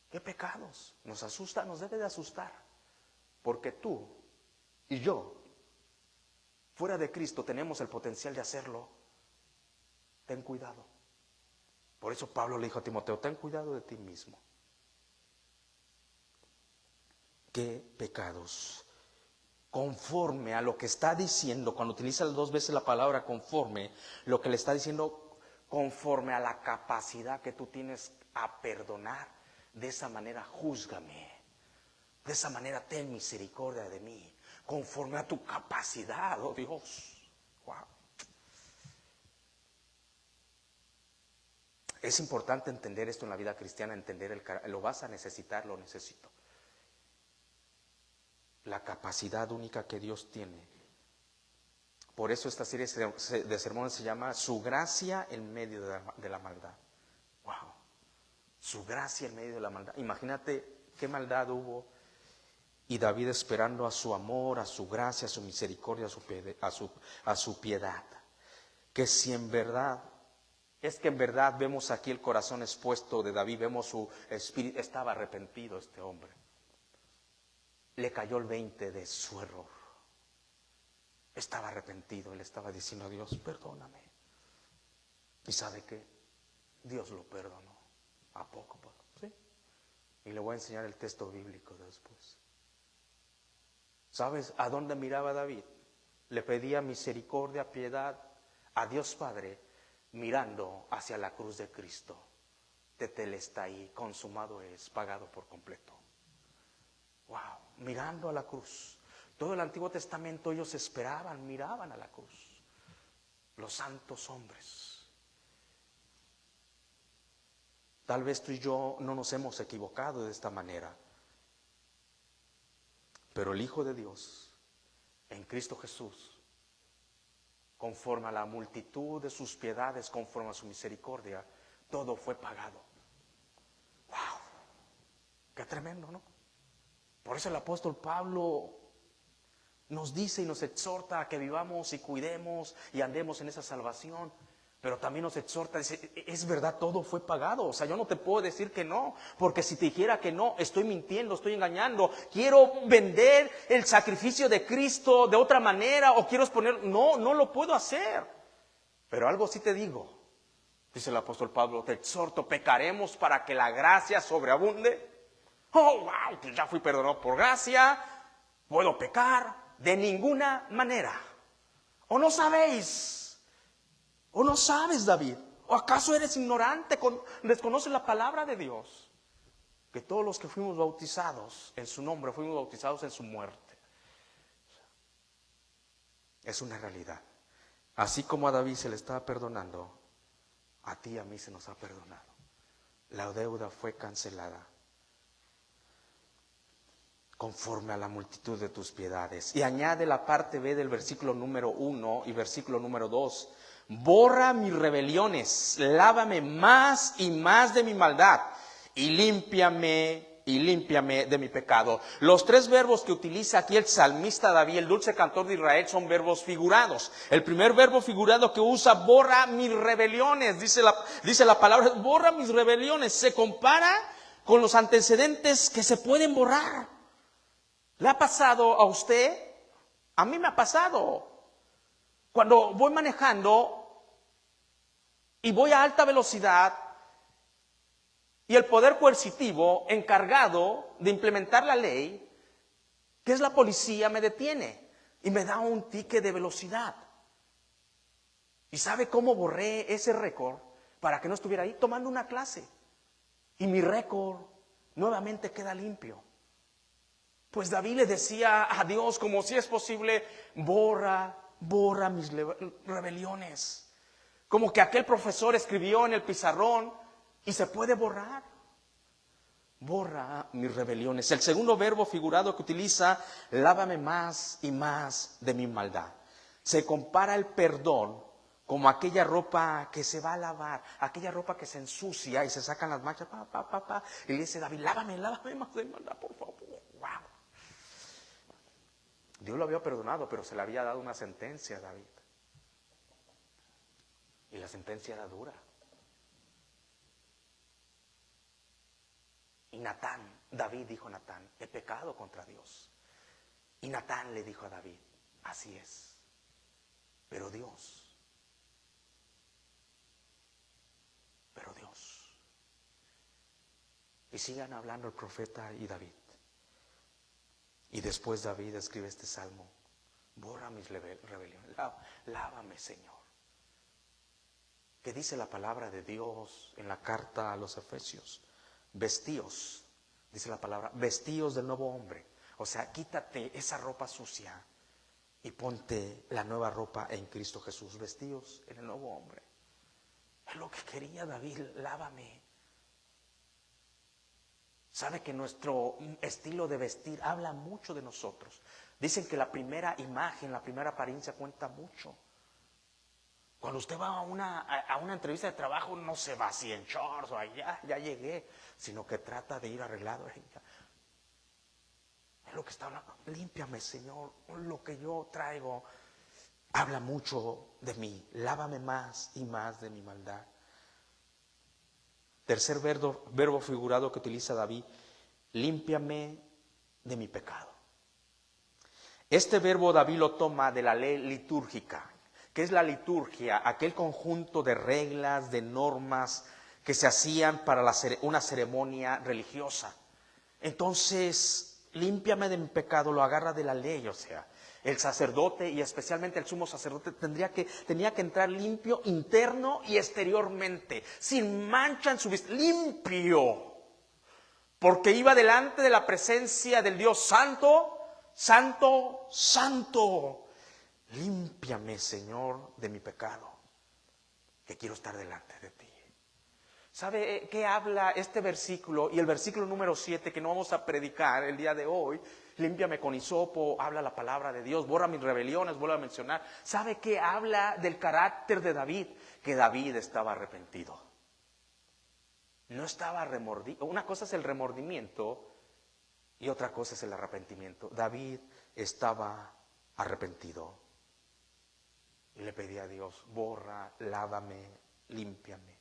¿Qué pecados? Nos asusta, nos debe de asustar. Porque tú y yo, fuera de Cristo, tenemos el potencial de hacerlo. Ten cuidado. Por eso Pablo le dijo a Timoteo: ten cuidado de ti mismo. ¿Qué pecados? Conforme a lo que está diciendo, cuando utiliza 2 veces la palabra conforme, lo que le está diciendo, conforme a la capacidad que tú tienes a perdonar. De esa manera júzgame, de esa manera ten misericordia de mí, conforme a tu capacidad, oh Dios. Wow. Es importante entender esto en la vida cristiana, entender lo vas a necesitar, lo necesito. La capacidad única que Dios tiene. Por eso esta serie de sermones se llama Su gracia en medio de la maldad. Wow. Su gracia en medio de la maldad. Imagínate qué maldad hubo. Y David esperando a su amor, a su gracia, a su misericordia, a su piedad. Que si en verdad, es que en verdad vemos aquí el corazón expuesto de David, vemos su espíritu, estaba arrepentido este hombre. Le cayó el 20 de su error. Estaba arrepentido, él estaba diciendo a Dios: perdóname. ¿Y sabe qué? Dios lo perdonó. ¿A poco? ¿Sí? Y le voy a enseñar el texto bíblico después. ¿Sabes a dónde miraba David? Le pedía misericordia, piedad a Dios Padre, mirando hacia la cruz de Cristo. Tetelestai, consumado es, pagado por completo. Wow, mirando a la cruz. Todo el Antiguo Testamento ellos esperaban, miraban a la cruz. Los santos hombres. Tal vez tú y yo no nos hemos equivocado de esta manera. Pero el Hijo de Dios, en Cristo Jesús, conforme a la multitud de sus piedades, conforme a su misericordia, todo fue pagado. ¡Wow! ¡Qué tremendo!, ¿no? Por eso el apóstol Pablo nos dice y nos exhorta a que vivamos y cuidemos y andemos en esa salvación. Pero también nos exhorta, dice, es verdad, todo fue pagado. O sea, yo no te puedo decir que no, porque si te dijera que no, estoy mintiendo, estoy engañando. Quiero vender el sacrificio de Cristo de otra manera, o quiero exponer, no lo puedo hacer. Pero algo sí te digo, dice el apóstol Pablo, te exhorto, pecaremos para que la gracia sobreabunde. Oh, wow, pues ya fui perdonado por gracia, puedo pecar de ninguna manera. ¿O no sabéis? ¿O no sabes, David? ¿O acaso eres ignorante? ¿Desconoces la palabra de Dios? Que todos los que fuimos bautizados en su nombre, fuimos bautizados en su muerte. Es una realidad. Así como a David se le estaba perdonando, a ti y a mí se nos ha perdonado. La deuda fue cancelada conforme a la multitud de tus piedades. Y añade la parte B del versículo número 1 y versículo número 2. Borra mis rebeliones, lávame más y más de mi maldad y límpiame de mi pecado. Los tres verbos que utiliza aquí el salmista David, el dulce cantor de Israel, son verbos figurados. El primer verbo figurado que usa, borra mis rebeliones, dice la palabra, borra mis rebeliones, se compara con los antecedentes que se pueden borrar. ¿Le ha pasado a usted? A mí me ha pasado. Cuando voy manejando y voy a alta velocidad y el poder coercitivo encargado de implementar la ley, que es la policía, me detiene y me da un ticket de velocidad. ¿Y sabe cómo borré ese récord para que no estuviera ahí? Tomando una clase. Y mi récord nuevamente queda limpio. Pues David le decía a Dios, como si es posible, borra mis rebeliones. Como que aquel profesor escribió en el pizarrón y se puede borrar. Borra mis rebeliones. El segundo verbo figurado que utiliza, lávame más y más de mi maldad. Se compara el perdón como aquella ropa que se va a lavar, aquella ropa que se ensucia y se sacan las manchas, y le dice David, lávame más de mi maldad, por favor. Wow. Dios lo había perdonado, pero se le había dado una sentencia a David. Y la sentencia era dura. Y David dijo a Natán, he pecado contra Dios. Y Natán le dijo a David, así es. Pero Dios. Y sigan hablando el profeta y David. Y después David escribe este salmo, borra mis rebeliones, lávame, Señor. ¿Qué dice la palabra de Dios en la carta a los Efesios? Vestíos, dice la palabra, vestíos del nuevo hombre. O sea, quítate esa ropa sucia y ponte la nueva ropa en Cristo Jesús. Vestíos en el nuevo hombre. Es lo que quería David, lávame. Sabe que nuestro estilo de vestir habla mucho de nosotros. Dicen que la primera imagen, la primera apariencia cuenta mucho. Cuando usted va a una entrevista de trabajo, no se va así en shorts o ya llegué, sino que trata de ir arreglado. Es lo que está hablando. Límpiame, Señor, lo que yo traigo habla mucho de mí. Lávame más y más de mi maldad. Tercer verbo figurado que utiliza David, límpiame de mi pecado. Este verbo David lo toma de la ley litúrgica. ¿Qué es la liturgia? Aquel conjunto de reglas, de normas que se hacían para una ceremonia religiosa. Entonces, límpiame de mi pecado, lo agarra de la ley, o sea, el sacerdote y especialmente el sumo sacerdote tenía que entrar limpio interno y exteriormente, sin mancha en su vista, limpio, porque iba delante de la presencia del Dios santo, santo, santo. Límpiame, Señor, de mi pecado, que quiero estar delante de ti. ¿Sabe qué habla este versículo? Y el versículo número 7 que no vamos a predicar el día de hoy, límpiame con hisopo, habla la palabra de Dios, borra mis rebeliones, vuelvo a mencionar. ¿Sabe qué habla del carácter de David? Que David estaba arrepentido. No estaba remordido. Una cosa es el remordimiento y otra cosa es el arrepentimiento. David estaba arrepentido. Y le pedí a Dios, borra, lávame, límpiame.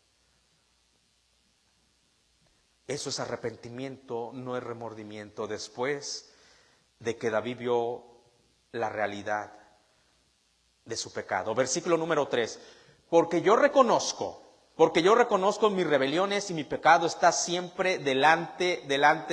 Eso es arrepentimiento, no es remordimiento. Después de que David vio la realidad de su pecado. Versículo número 3. Porque yo reconozco mis rebeliones y mi pecado está siempre delante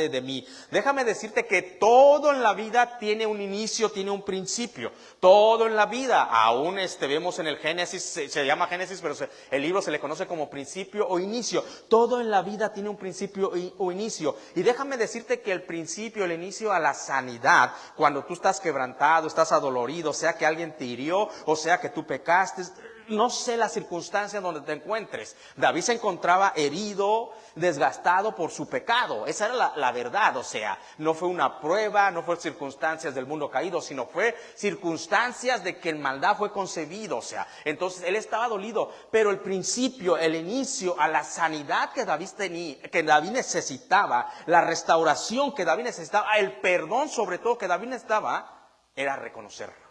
de mí. Déjame decirte que todo en la vida tiene un inicio, tiene un principio. Todo en la vida, aún vemos en el Génesis, se llama Génesis, pero el libro se le conoce como principio o inicio. Todo en la vida tiene un principio o inicio. Y déjame decirte que el principio, el inicio a la sanidad, cuando tú estás quebrantado, estás adolorido, sea que alguien te hirió o sea que tú pecaste, no sé la circunstancia donde te encuentres. David se encontraba herido, desgastado por su pecado. Esa era la verdad, o sea, no fue una prueba, no fue circunstancias del mundo caído, sino fue circunstancias de que en maldad fue concebido, o sea, entonces él estaba dolido, pero el principio, el inicio a la sanidad que David tenía, que David necesitaba, la restauración que David necesitaba, el perdón sobre todo que David necesitaba, era reconocerlo.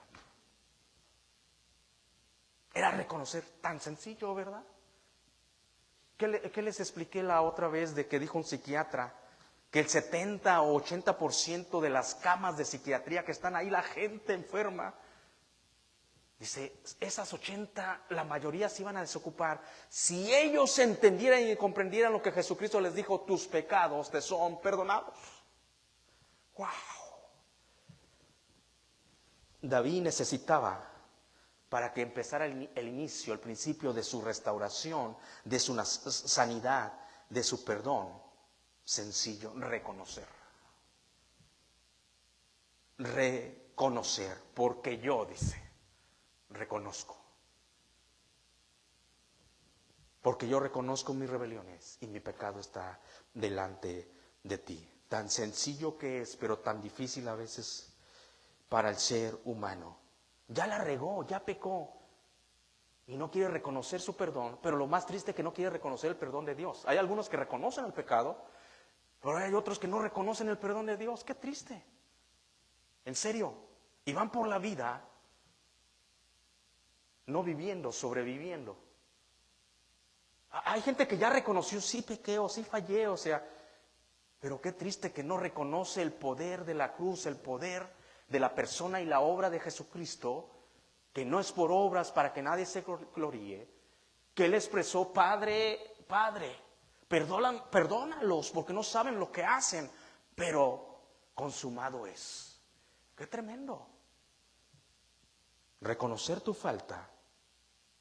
Era reconocer, tan sencillo, ¿verdad? ¿Qué les expliqué la otra vez de que dijo un psiquiatra? Que el 70 o 80% de las camas de psiquiatría que están ahí, la gente enferma, dice, esas 80, la mayoría se iban a desocupar. Si ellos entendieran y comprendieran lo que Jesucristo les dijo, tus pecados te son perdonados. ¡Wow! David necesitaba, para que empezara el inicio, el principio de su restauración, de su sanidad, de su perdón, sencillo, reconocer. Reconocer, porque yo, dice, reconozco. Porque yo reconozco mis rebeliones y mi pecado está delante de ti. Tan sencillo que es, pero tan difícil a veces para el ser humano. Ya la regó, ya pecó y no quiere reconocer su perdón, pero lo más triste es que no quiere reconocer el perdón de Dios. Hay algunos que reconocen el pecado, pero hay otros que no reconocen el perdón de Dios. Qué triste, en serio, y van por la vida no viviendo, sobreviviendo. Hay gente que ya reconoció, sí pequé o sí fallé, o sea, pero qué triste que no reconoce el poder de la cruz, el poder de la persona y la obra de Jesucristo, que no es por obras para que nadie se gloríe, que Él expresó, Padre, perdónalos porque no saben lo que hacen, pero consumado es. ¡Qué tremendo! Reconocer tu falta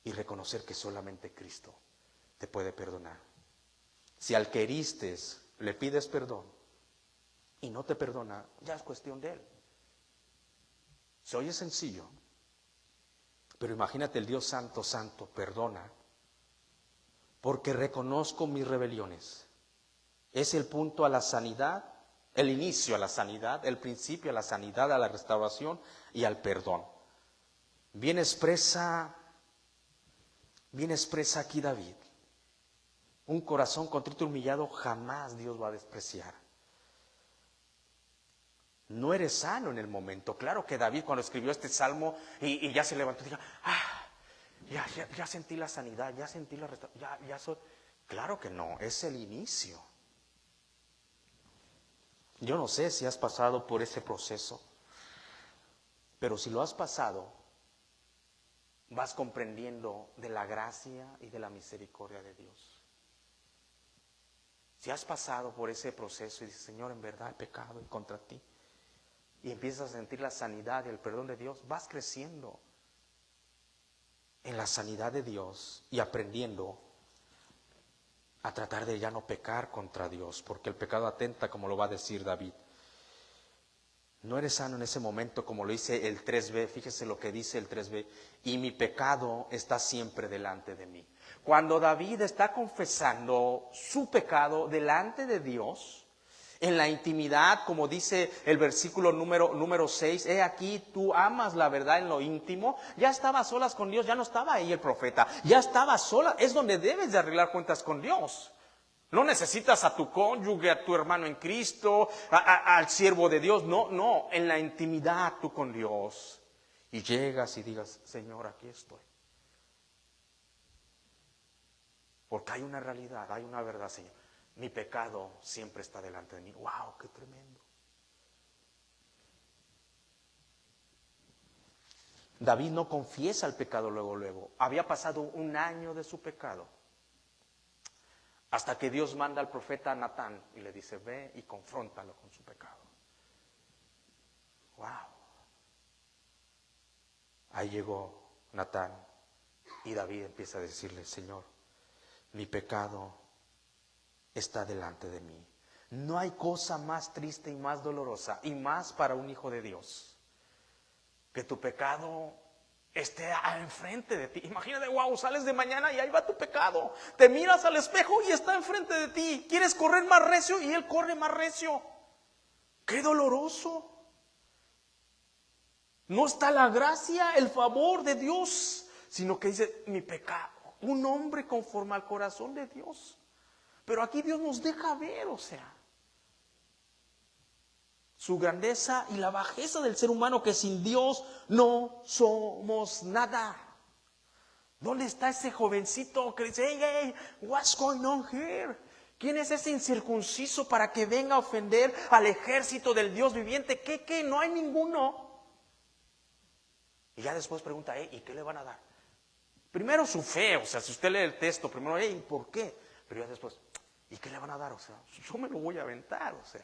y reconocer que solamente Cristo te puede perdonar. Si al que heriste le pides perdón y no te perdona, ya es cuestión de Él. Se oye sencillo, pero imagínate el Dios santo, santo, perdona, porque reconozco mis rebeliones. Es el punto a la sanidad, el inicio a la sanidad, el principio a la sanidad, a la restauración y al perdón. Bien expresa aquí David. Un corazón contrito y humillado jamás Dios va a despreciar. No eres sano en el momento. Claro que David cuando escribió este salmo y ya se levantó, dijo, ya sentí la sanidad, ya sentí la restauración, ya soy. Claro que no, es el inicio. Yo no sé si has pasado por ese proceso, pero si lo has pasado, vas comprendiendo de la gracia y de la misericordia de Dios. Si has pasado por ese proceso y dices, Señor, en verdad he pecado y contra ti, y empiezas a sentir la sanidad y el perdón de Dios, vas creciendo en la sanidad de Dios y aprendiendo a tratar de ya no pecar contra Dios, porque el pecado atenta, como lo va a decir David. No eres sano en ese momento, como lo dice el 3b, fíjese lo que dice el 3b, y mi pecado está siempre delante de mí. Cuando David está confesando su pecado delante de Dios, en la intimidad, como dice el versículo número 6, he aquí tú amas la verdad en lo íntimo. Ya estaba a solas con Dios, ya no estaba ahí el profeta, ya estaba sola, es donde debes de arreglar cuentas con Dios. No necesitas a tu cónyuge, a tu hermano en Cristo, al siervo de Dios, no, en la intimidad tú con Dios. Y llegas y digas, Señor, aquí estoy. Porque hay una realidad, hay una verdad, Señor. Mi pecado siempre está delante de mí. ¡Wow! ¡Qué tremendo! David no confiesa el pecado luego. Había pasado un año de su pecado. Hasta que Dios manda al profeta Natán y le dice, ve y confróntalo con su pecado. ¡Wow! Ahí llegó Natán y David empieza a decirle, Señor, mi pecado está delante de mí. No hay cosa más triste y más dolorosa y más para un hijo de Dios que tu pecado esté enfrente de ti. Imagínate, wow, sales de mañana y ahí va tu pecado. Te miras al espejo y está enfrente de ti. Quieres correr más recio y él corre más recio. ¡Qué doloroso! No está la gracia, el favor de Dios, sino que dice, mi pecado. Un hombre conforme al corazón de Dios. Pero aquí Dios nos deja ver, o sea, su grandeza y la bajeza del ser humano, que sin Dios no somos nada. ¿Dónde está ese jovencito que dice, hey, what's going on here? ¿Quién es ese incircunciso para que venga a ofender al ejército del Dios viviente? ¿Qué? No hay ninguno. Y ya después pregunta, ¿y qué le van a dar? Primero su fe, o sea, si usted lee el texto, primero, ¿por qué? Pero ya después, ¿y qué le van a dar? O sea, yo me lo voy a aventar, o sea.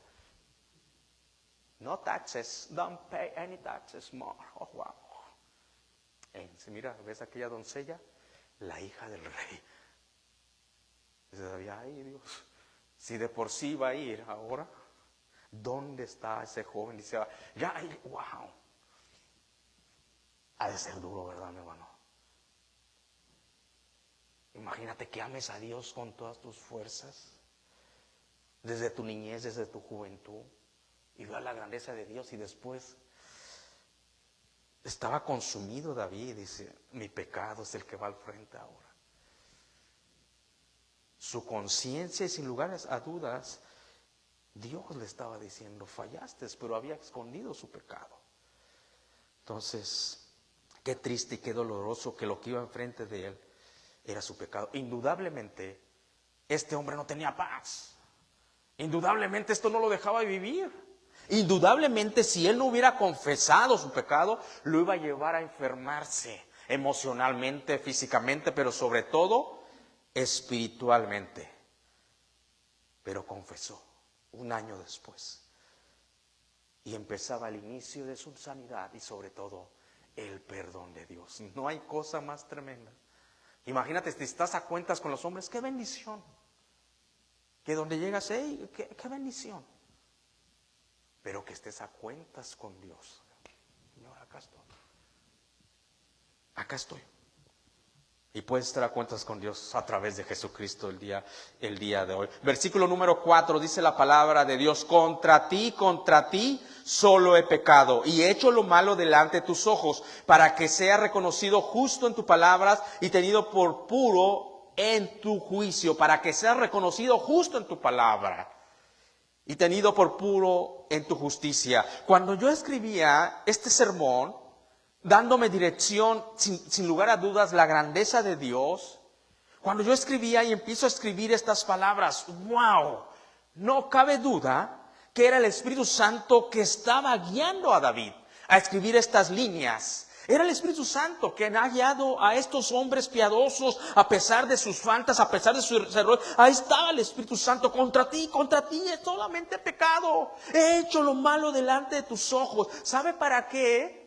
No taxes, don't pay any taxes more. Oh, wow. Mira, ¿ves aquella doncella? La hija del rey. Dice, ay Dios, si de por sí va a ir ahora, ¿dónde está ese joven? Dice, wow. Ha de ser duro, ¿verdad, mi hermano? Imagínate que ames a Dios con todas tus fuerzas, desde tu niñez, desde tu juventud, y veas la grandeza de Dios, y después estaba consumido David, dice, mi pecado es el que va al frente ahora. Su conciencia, y sin lugar a dudas, Dios le estaba diciendo, fallaste, pero había escondido su pecado. Entonces, qué triste y qué doloroso que lo que iba enfrente de él era su pecado. Indudablemente, este hombre no tenía paz. Indudablemente esto no lo dejaba vivir. Indudablemente, si él no hubiera confesado su pecado, lo iba a llevar a enfermarse emocionalmente, físicamente, pero sobre todo espiritualmente. Pero confesó un año después. Y empezaba el inicio de su sanidad y sobre todo el perdón de Dios. No hay cosa más tremenda. Imagínate, si estás a cuentas con los hombres, qué bendición. Que donde llegas, qué bendición. Pero que estés a cuentas con Dios. Señor, acá estoy. Acá estoy. Y puedes estar a cuentas con Dios a través de Jesucristo el día de hoy. Versículo número 4 dice la palabra de Dios, contra ti solo he pecado y he hecho lo malo delante de tus ojos, para que sea reconocido justo en tus palabras y tenido por puro en tu juicio, para que sea reconocido justo en tu palabra y tenido por puro en tu justicia. Cuando yo escribía este sermón, dándome dirección, sin lugar a dudas, la grandeza de Dios, cuando yo escribía y empiezo a escribir estas palabras, wow, no cabe duda que era el Espíritu Santo que estaba guiando a David a escribir estas líneas. Era el Espíritu Santo que ha guiado a estos hombres piadosos a pesar de sus faltas, a pesar de sus errores. Ahí estaba el Espíritu Santo. Contra ti es solamente pecado. He hecho lo malo delante de tus ojos. ¿Sabe para qué?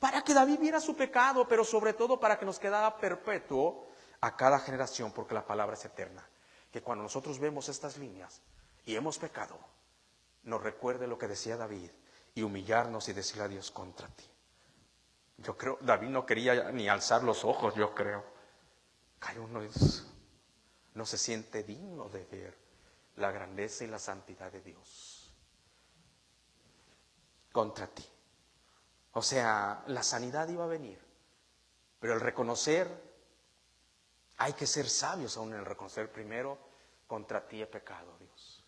Para que David viera su pecado, pero sobre todo para que nos quedara perpetuo a cada generación, porque la palabra es eterna. Que cuando nosotros vemos estas líneas y hemos pecado, nos recuerde lo que decía David y humillarnos y decirle a Dios, contra ti. Yo creo, David no quería ni alzar los ojos, yo creo. Que uno no se siente digno de ver la grandeza y la santidad de Dios. Contra ti. O sea, la sanidad iba a venir, pero el reconocer, hay que ser sabios aún en el reconocer primero, contra ti he pecado, Dios.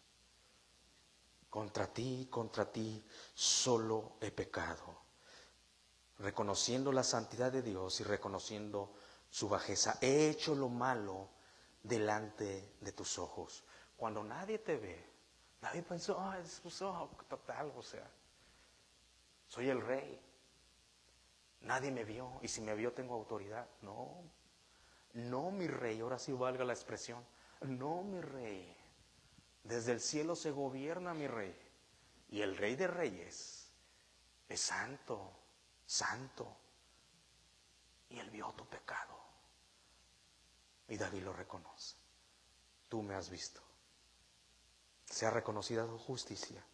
Contra ti solo he pecado. Reconociendo la santidad de Dios y reconociendo su bajeza. He hecho lo malo delante de tus ojos. Cuando nadie te ve, David pensó, total, o sea, soy el rey. Nadie me vio, y si me vio tengo autoridad. No, mi rey, ahora sí valga la expresión. No, mi rey. Desde el cielo se gobierna mi rey. Y el Rey de Reyes es santo, santo. Y él vio tu pecado. Y David lo reconoce. Tú me has visto. Sea reconocida tu justicia.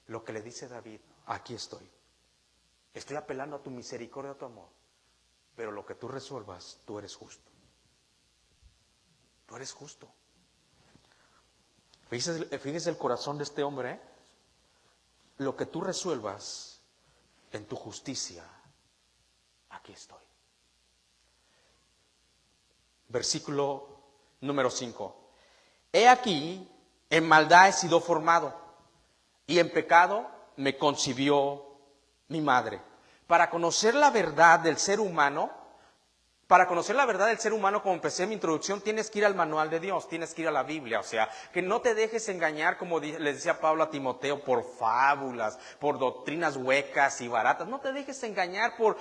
Lo que le dice David, aquí estoy. Estoy apelando a tu misericordia, a tu amor. Pero lo que tú resuelvas, tú eres justo. Tú eres justo. Fíjese el corazón de este hombre, ¿eh? Lo que tú resuelvas en tu justicia, aquí estoy. Versículo número 5. He aquí, en maldad he sido formado, y en pecado me concibió mi madre. Para conocer la verdad del ser humano, como empecé en mi introducción, tienes que ir al manual de Dios, tienes que ir a la Biblia. O sea, que no te dejes engañar, como les decía Pablo a Timoteo, por fábulas, por doctrinas huecas y baratas. No te dejes engañar por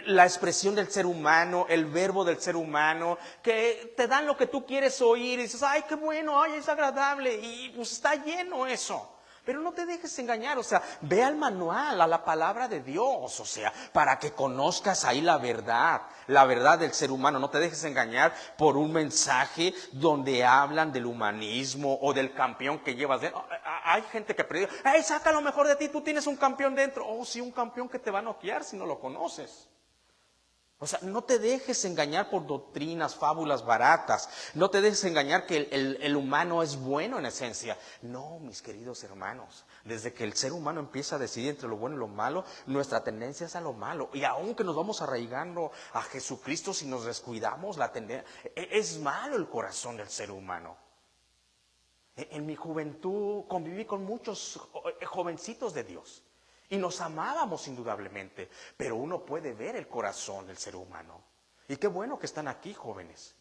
la expresión del ser humano, el verbo del ser humano, que te dan lo que tú quieres oír y dices, ay, qué bueno, ay, es agradable, y pues está lleno eso. Pero no te dejes engañar, o sea, ve al manual, a la palabra de Dios, o sea, para que conozcas ahí la verdad del ser humano. No te dejes engañar por un mensaje donde hablan del humanismo o del campeón que llevas dentro. Hay gente que predica, ¡ay, saca lo mejor de ti, tú tienes un campeón dentro! Oh, sí, un campeón que te va a noquear si no lo conoces. O sea, no te dejes engañar por doctrinas, fábulas baratas. No te dejes engañar que el humano es bueno en esencia. No, mis queridos hermanos. Desde que el ser humano empieza a decidir entre lo bueno y lo malo, nuestra tendencia es a lo malo. Y aunque nos vamos arraigando a Jesucristo, si nos descuidamos, la tendencia es malo el corazón del ser humano. En mi juventud conviví con muchos jovencitos de Dios. Y nos amábamos indudablemente, pero uno puede ver el corazón del ser humano. Y qué bueno que están aquí, jóvenes.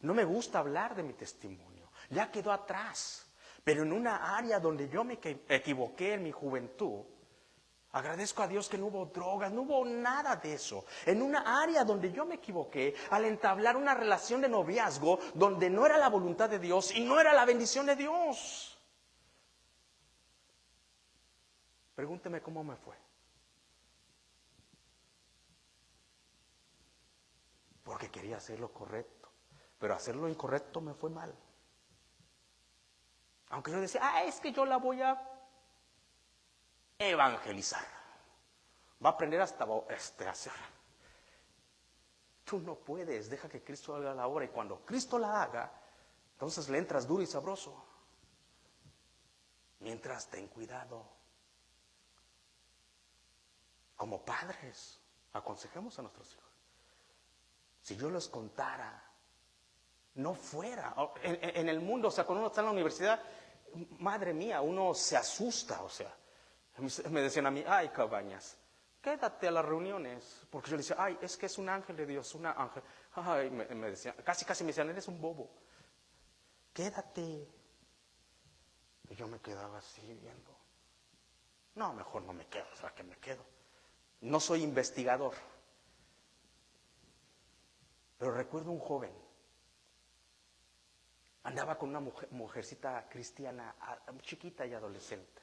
No me gusta hablar de mi testimonio, ya quedó atrás. Pero en una área donde yo me equivoqué en mi juventud, agradezco a Dios que no hubo drogas, no hubo nada de eso. En una área donde yo me equivoqué, al entablar una relación de noviazgo, donde no era la voluntad de Dios y no era la bendición de Dios. Pregúnteme cómo me fue. Porque quería hacer lo correcto, pero hacer lo incorrecto me fue mal. Aunque yo decía, es que yo la voy a evangelizar. Va a aprender hasta a hacer. Tú no puedes, deja que Cristo haga la obra, y cuando Cristo la haga, entonces le entras duro y sabroso. Mientras, ten cuidado. Como padres, aconsejemos a nuestros hijos. Si yo les contara, no fuera, en el mundo, o sea, cuando uno está en la universidad, madre mía, uno se asusta, o sea. Me decían a mí, ay, Cabañas, quédate a las reuniones. Porque yo le decía, ay, es que es un ángel de Dios, una ángel. Ay, me decían, casi me decían, eres un bobo. Quédate. Y yo me quedaba así viendo. No, mejor no me quedo, o sea, que me quedo. No soy investigador, pero recuerdo un joven, andaba con una mujercita cristiana, chiquita y adolescente,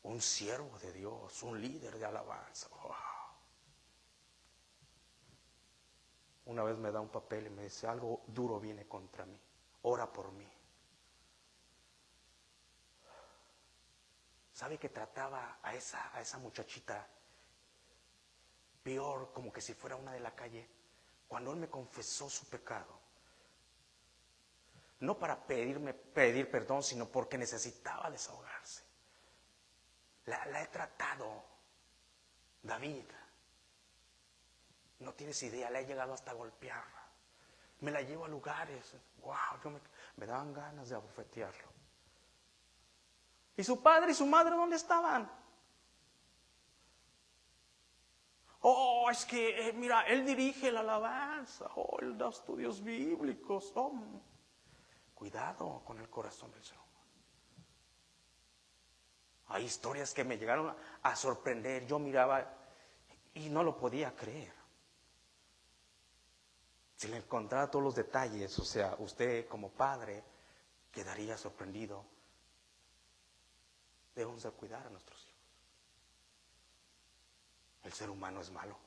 un siervo de Dios, un líder de alabanza. Wow. Una vez me da un papel y me dice, algo duro viene contra mí, ora por mí. ¿Sabe que trataba a esa muchachita peor, como que si fuera una de la calle? Cuando él me confesó su pecado, no para pedir perdón, sino porque necesitaba desahogarse. La he tratado, David, no tienes idea, le he llegado hasta golpearla. Me la llevo a lugares, wow, me daban ganas de abofetearlo. ¿Y su padre y su madre dónde estaban? oh, es que, mira, él dirige la alabanza, oh, él da estudios bíblicos. Oh. Cuidado con el corazón del ser humano. Hay historias que me llegaron a sorprender. Yo miraba y no lo podía creer. Si le encontrara todos los detalles, o sea, usted como padre quedaría sorprendido. Debemos de cuidar a nuestros hijos. El ser humano es malo.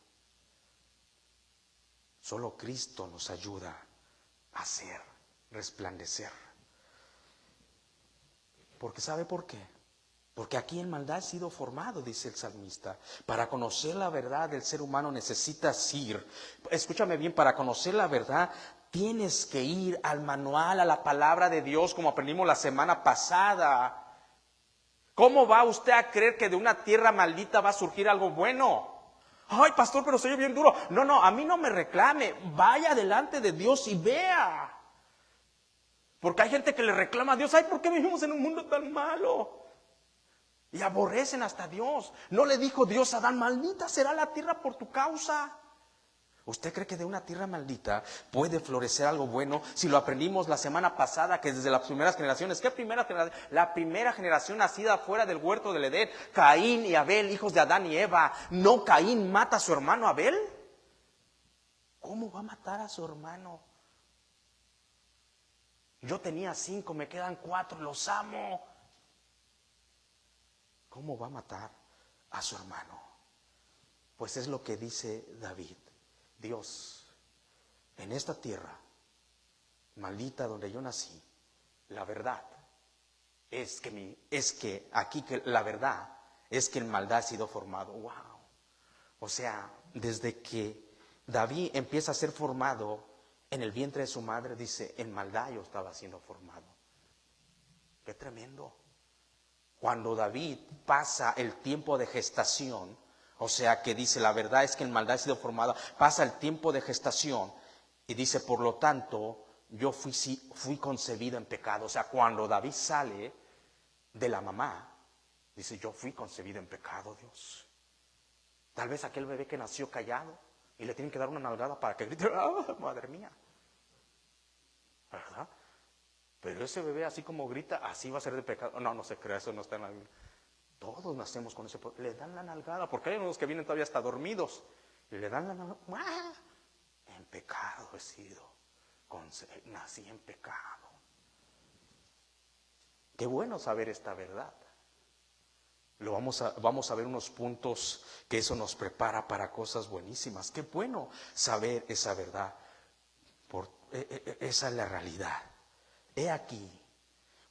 Solo Cristo nos ayuda a hacer resplandecer. Porque ¿sabe por qué? Porque aquí en maldad he sido formado, dice el salmista. Para conocer la verdad del ser humano necesitas ir. Escúchame bien, para conocer la verdad tienes que ir al manual, a la palabra de Dios, como aprendimos la semana pasada. ¿Cómo va usted a creer que de una tierra maldita va a surgir algo bueno? Ay, pastor, pero soy bien duro. No, a mí no me reclame. Vaya delante de Dios y vea. Porque hay gente que le reclama a Dios. Ay, ¿por qué vivimos en un mundo tan malo? Y aborrecen hasta a Dios. ¿No le dijo Dios a Adán, maldita será la tierra por tu causa? ¿Usted cree que de una tierra maldita puede florecer algo bueno? Si lo aprendimos la semana pasada, que desde las primeras generaciones. ¿Qué primera generación? La primera generación nacida fuera del huerto del Edén. Caín y Abel, hijos de Adán y Eva. ¿No Caín mata a su hermano Abel? ¿Cómo va a matar a su hermano? Yo tenía 5, me quedan 4, los amo. ¿Cómo va a matar a su hermano? Pues es lo que dice David. Dios, en esta tierra maldita donde yo nací, la verdad es que aquí la verdad es que en maldad ha sido formado. Wow. O sea, desde que David empieza a ser formado en el vientre de su madre, dice, en maldad yo estaba siendo formado. Qué tremendo. Cuando David pasa el tiempo de gestación, o sea que dice, la verdad es que en maldad he sido formada, pasa el tiempo de gestación y dice, por lo tanto, yo fui concebido en pecado. O sea, cuando David sale de la mamá, dice, yo fui concebido en pecado, Dios. Tal vez aquel bebé que nació callado y le tienen que dar una nalgada para que grite, ¡ah, madre mía! ¿Verdad? Pero ese bebé así como grita, así va a ser de pecado. No se crea, eso no está en la Biblia. Todos nacemos con ese poder. Le dan la nalgada, porque hay unos que vienen todavía hasta dormidos. Y le dan la nalgada. ¡Ah! En pecado he sido. Nací en pecado. Qué bueno saber esta verdad. Vamos a ver unos puntos que eso nos prepara para cosas buenísimas. Qué bueno saber esa verdad. Esa es la realidad. He aquí,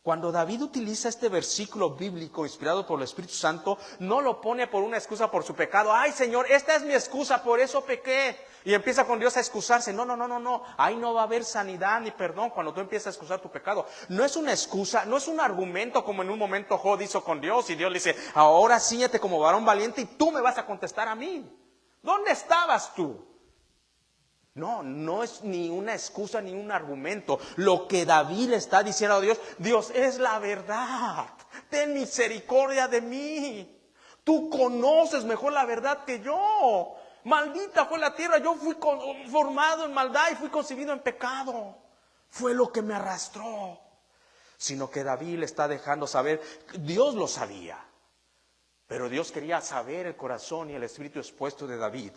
cuando David utiliza este versículo bíblico inspirado por el Espíritu Santo, no lo pone por una excusa por su pecado. Ay, Señor, esta es mi excusa, por eso pequé. Y empieza con Dios a excusarse. No. Ahí no va a haber sanidad ni perdón cuando tú empiezas a excusar tu pecado. No es una excusa, no es un argumento como en un momento Job hizo con Dios. Y Dios le dice, ahora síñete como varón valiente y tú me vas a contestar a mí. ¿Dónde estabas tú? No es ni una excusa ni un argumento. Lo que David le está diciendo a Dios, Dios, es la verdad. Ten misericordia de mí. Tú conoces mejor la verdad que yo. Maldita fue la tierra, yo fui formado en maldad y fui concebido en pecado. Fue lo que me arrastró. Sino que David le está dejando saber, Dios lo sabía. Pero Dios quería saber el corazón y el espíritu expuesto de David,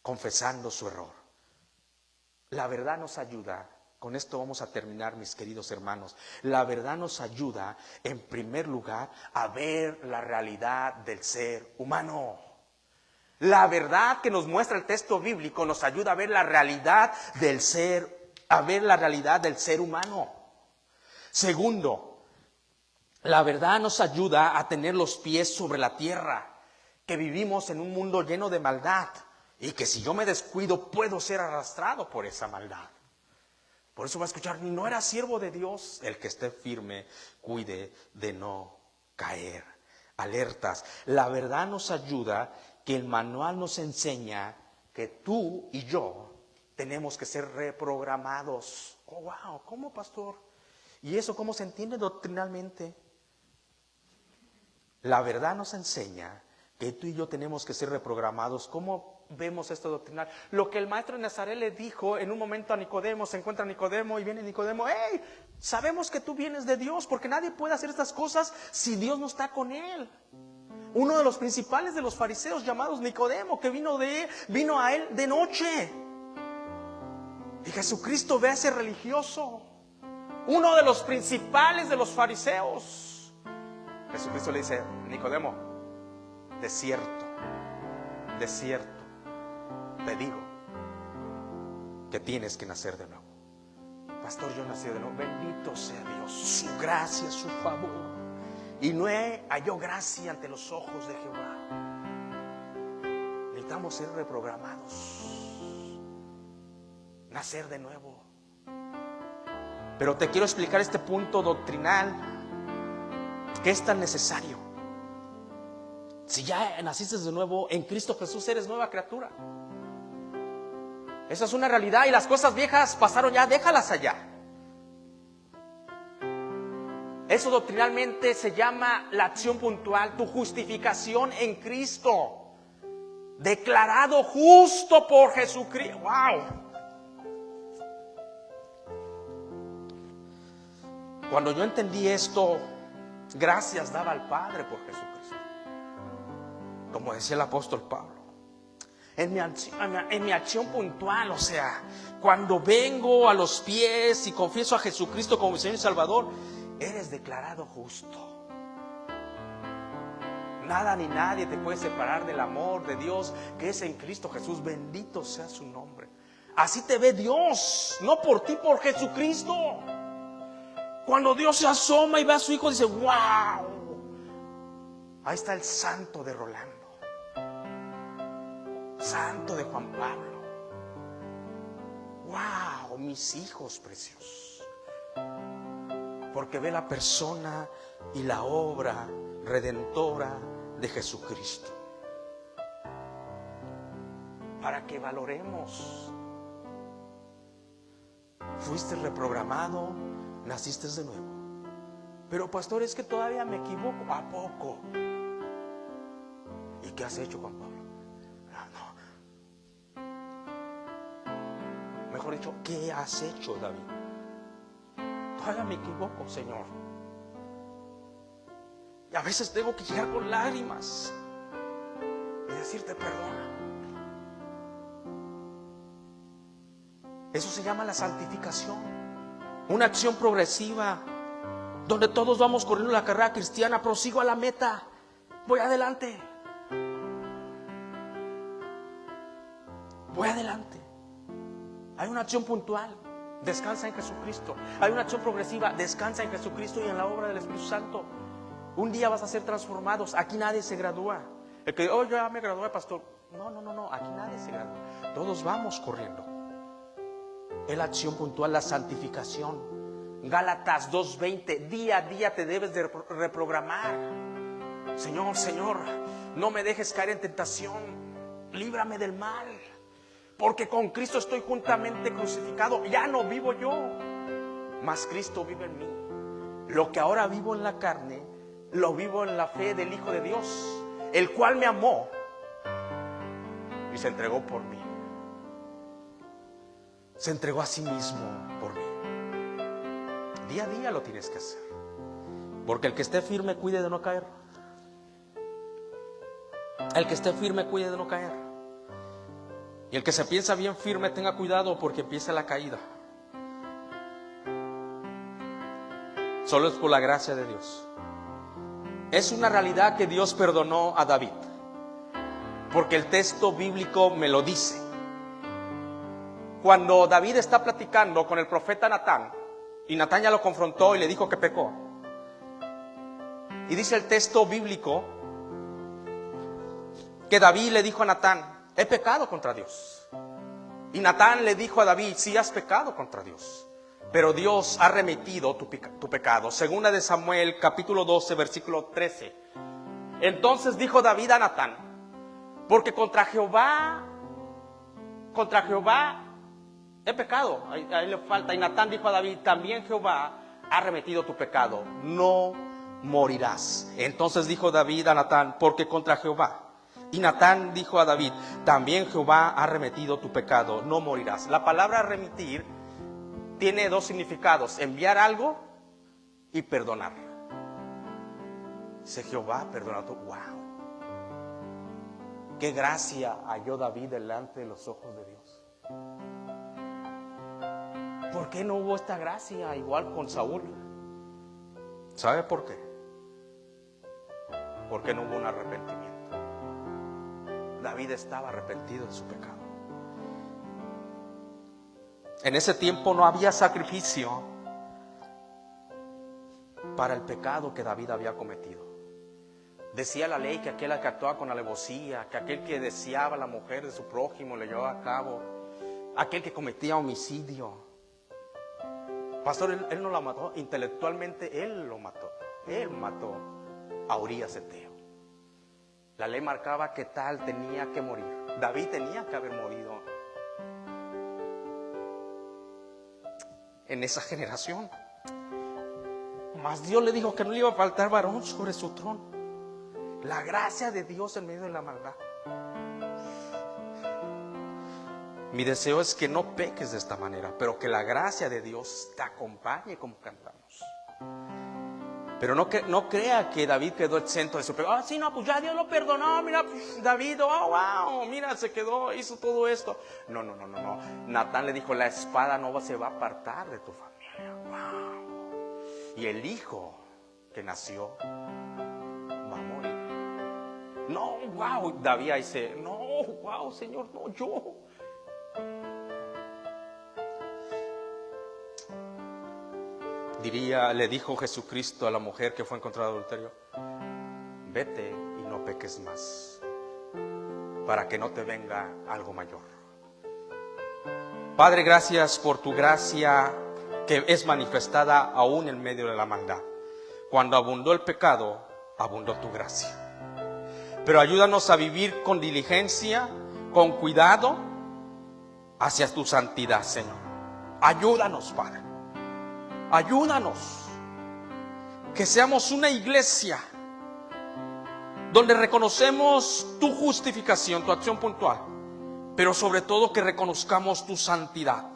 confesando su error. La verdad nos ayuda, con esto vamos a terminar, mis queridos hermanos. La verdad nos ayuda, en primer lugar, a ver la realidad del ser humano. La verdad que nos muestra el texto bíblico nos ayuda a ver la realidad del ser humano. Segundo, la verdad nos ayuda a tener los pies sobre la tierra, que vivimos en un mundo lleno de maldad. Y que si yo me descuido puedo ser arrastrado por esa maldad. Por eso va a escuchar, no era siervo de Dios. El que esté firme, cuide de no caer. Alertas. La verdad nos ayuda, que el manual nos enseña que tú y yo tenemos que ser reprogramados. Oh, wow, ¿cómo, pastor? ¿Y eso cómo se entiende doctrinalmente? La verdad nos enseña que tú y yo tenemos que ser reprogramados. ¿Cómo vemos esto doctrinal? Lo que el maestro de Nazaret le dijo en un momento a Nicodemo, se encuentra Nicodemo y viene Nicodemo, hey, sabemos que tú vienes de Dios, porque nadie puede hacer estas cosas si Dios no está con él. Uno de los principales de los fariseos, llamados Nicodemo, que vino a él de noche. Y Jesucristo ve a ese religioso, uno de los principales de los fariseos. Jesucristo le dice, Nicodemo, de cierto, te digo que tienes que nacer de nuevo. Pastor, yo nací de nuevo. Bendito sea Dios, su gracia, su favor. Y no halló gracia ante los ojos de Jehová. Necesitamos ser reprogramados, nacer de nuevo. Pero te quiero explicar este punto doctrinal que es tan necesario. Si ya naciste de nuevo en Cristo Jesús, eres nueva criatura. Esa es una realidad, y las cosas viejas pasaron ya, déjalas allá. Eso doctrinalmente se llama la acción puntual, tu justificación en Cristo, declarado justo por Jesucristo. ¡Wow! Cuando yo entendí esto, gracias daba al Padre por Jesucristo. Como decía el apóstol Pablo, en mi acción puntual, o sea, cuando vengo a los pies y confieso a Jesucristo como mi Señor y Salvador, eres declarado justo. Nada ni nadie te puede separar del amor de Dios que es en Cristo Jesús. Bendito sea su nombre. Así te ve Dios, no por ti, por Jesucristo. Cuando Dios se asoma y ve a su Hijo, dice, wow, ahí está el santo de Rolando, santo de Juan Pablo. Wow, mis hijos preciosos. Porque ve la persona y la obra redentora de Jesucristo. Para que valoremos. Fuiste reprogramado, naciste de nuevo. Pero pastor, es que todavía me equivoco. ¿A poco? ¿Y qué has hecho, Juan Pablo? No. Mejor dicho, ¿qué has hecho, David? Todavía me equivoco, Señor. Y a veces tengo que llegar con lágrimas y decirte perdona. Eso se llama la santificación. Una acción progresiva donde todos vamos corriendo la carrera cristiana. Prosigo a la meta. Voy adelante. Voy adelante. Hay una acción puntual. Descansa en Jesucristo. Hay una acción progresiva. Descansa en Jesucristo y en la obra del Espíritu Santo. Un día vas a ser transformados. Aquí nadie se gradúa. El que, yo ya me gradué, pastor. No. Aquí nadie se gradúa. Todos vamos corriendo. Es la acción puntual, la santificación. Gálatas 2:20. Día a día te debes de reprogramar. Señor, no me dejes caer en tentación. Líbrame del mal. Porque con Cristo estoy juntamente crucificado. Ya no vivo yo, mas Cristo vive en mí. Lo que ahora vivo en la carne, lo vivo en la fe del Hijo de Dios, el cual me amó y se entregó por mí. Se entregó a sí mismo por mí. Día a día lo tienes que hacer. Porque el que esté firme cuide de no caer. El que esté firme cuide de no caer. Y el que se piensa bien firme, tenga cuidado porque empieza la caída. Solo es por la gracia de Dios. Es una realidad que Dios perdonó a David, porque el texto bíblico me lo dice. Cuando David está platicando con el profeta Natán, y Natán ya lo confrontó y le dijo que pecó, y dice el texto bíblico que David le dijo a Natán, he pecado contra Dios. Y Natán le dijo a David, sí has pecado contra Dios, pero Dios ha remitido tu pecado. Segunda de Samuel, capítulo 12, versículo 13. Entonces dijo David a Natán, porque contra Jehová he pecado. Ahí le falta. Y Natán dijo a David, también Jehová ha remitido tu pecado, no morirás. Entonces dijo David a Natán, porque contra Jehová Y Natán dijo a David: también Jehová ha remitido tu pecado, no morirás. La palabra remitir tiene dos significados: enviar algo y perdonar. Dice: Jehová ha perdonado. Wow, qué gracia halló David delante de los ojos de Dios. ¿Por qué no hubo esta gracia igual con Saúl? ¿Sabe por qué? Porque no hubo un arrepentimiento. David estaba arrepentido de su pecado. En ese tiempo no había sacrificio para el pecado que David había cometido. Decía la ley que aquel que actuaba con alevosía, que aquel que deseaba a la mujer de su prójimo le llevaba a cabo, aquel que cometía homicidio. Pastor, él no la mató, intelectualmente él lo mató. Él mató a Urías Eteo. La ley marcaba que tal tenía que morir. David tenía que haber morido en esa generación. Mas Dios le dijo que no le iba a faltar varón sobre su trono. La gracia de Dios en medio de la maldad. Mi deseo es que no peques de esta manera, pero que la gracia de Dios te acompañe como cantamos. Pero no crea que David quedó exento de su pecado. Sí, no, pues ya Dios lo perdonó. Mira, David, oh, wow, mira, se quedó, hizo todo esto. No. Natán le dijo: la espada no se va a apartar de tu familia. Wow. Y el hijo que nació va a morir. No, wow, David dice: no, wow, Señor, no, yo. Le dijo Jesucristo a la mujer que fue encontrada en adulterio: vete y no peques más, para que no te venga algo mayor. Padre, gracias por tu gracia que es manifestada aún en medio de la maldad. Cuando abundó el pecado, abundó tu gracia. Pero ayúdanos a vivir con diligencia, con cuidado, hacia tu santidad, Señor. Ayúdanos, Padre. Ayúdanos. Que seamos una iglesia donde reconocemos tu justificación, tu acción puntual, pero sobre todo que reconozcamos tu santidad.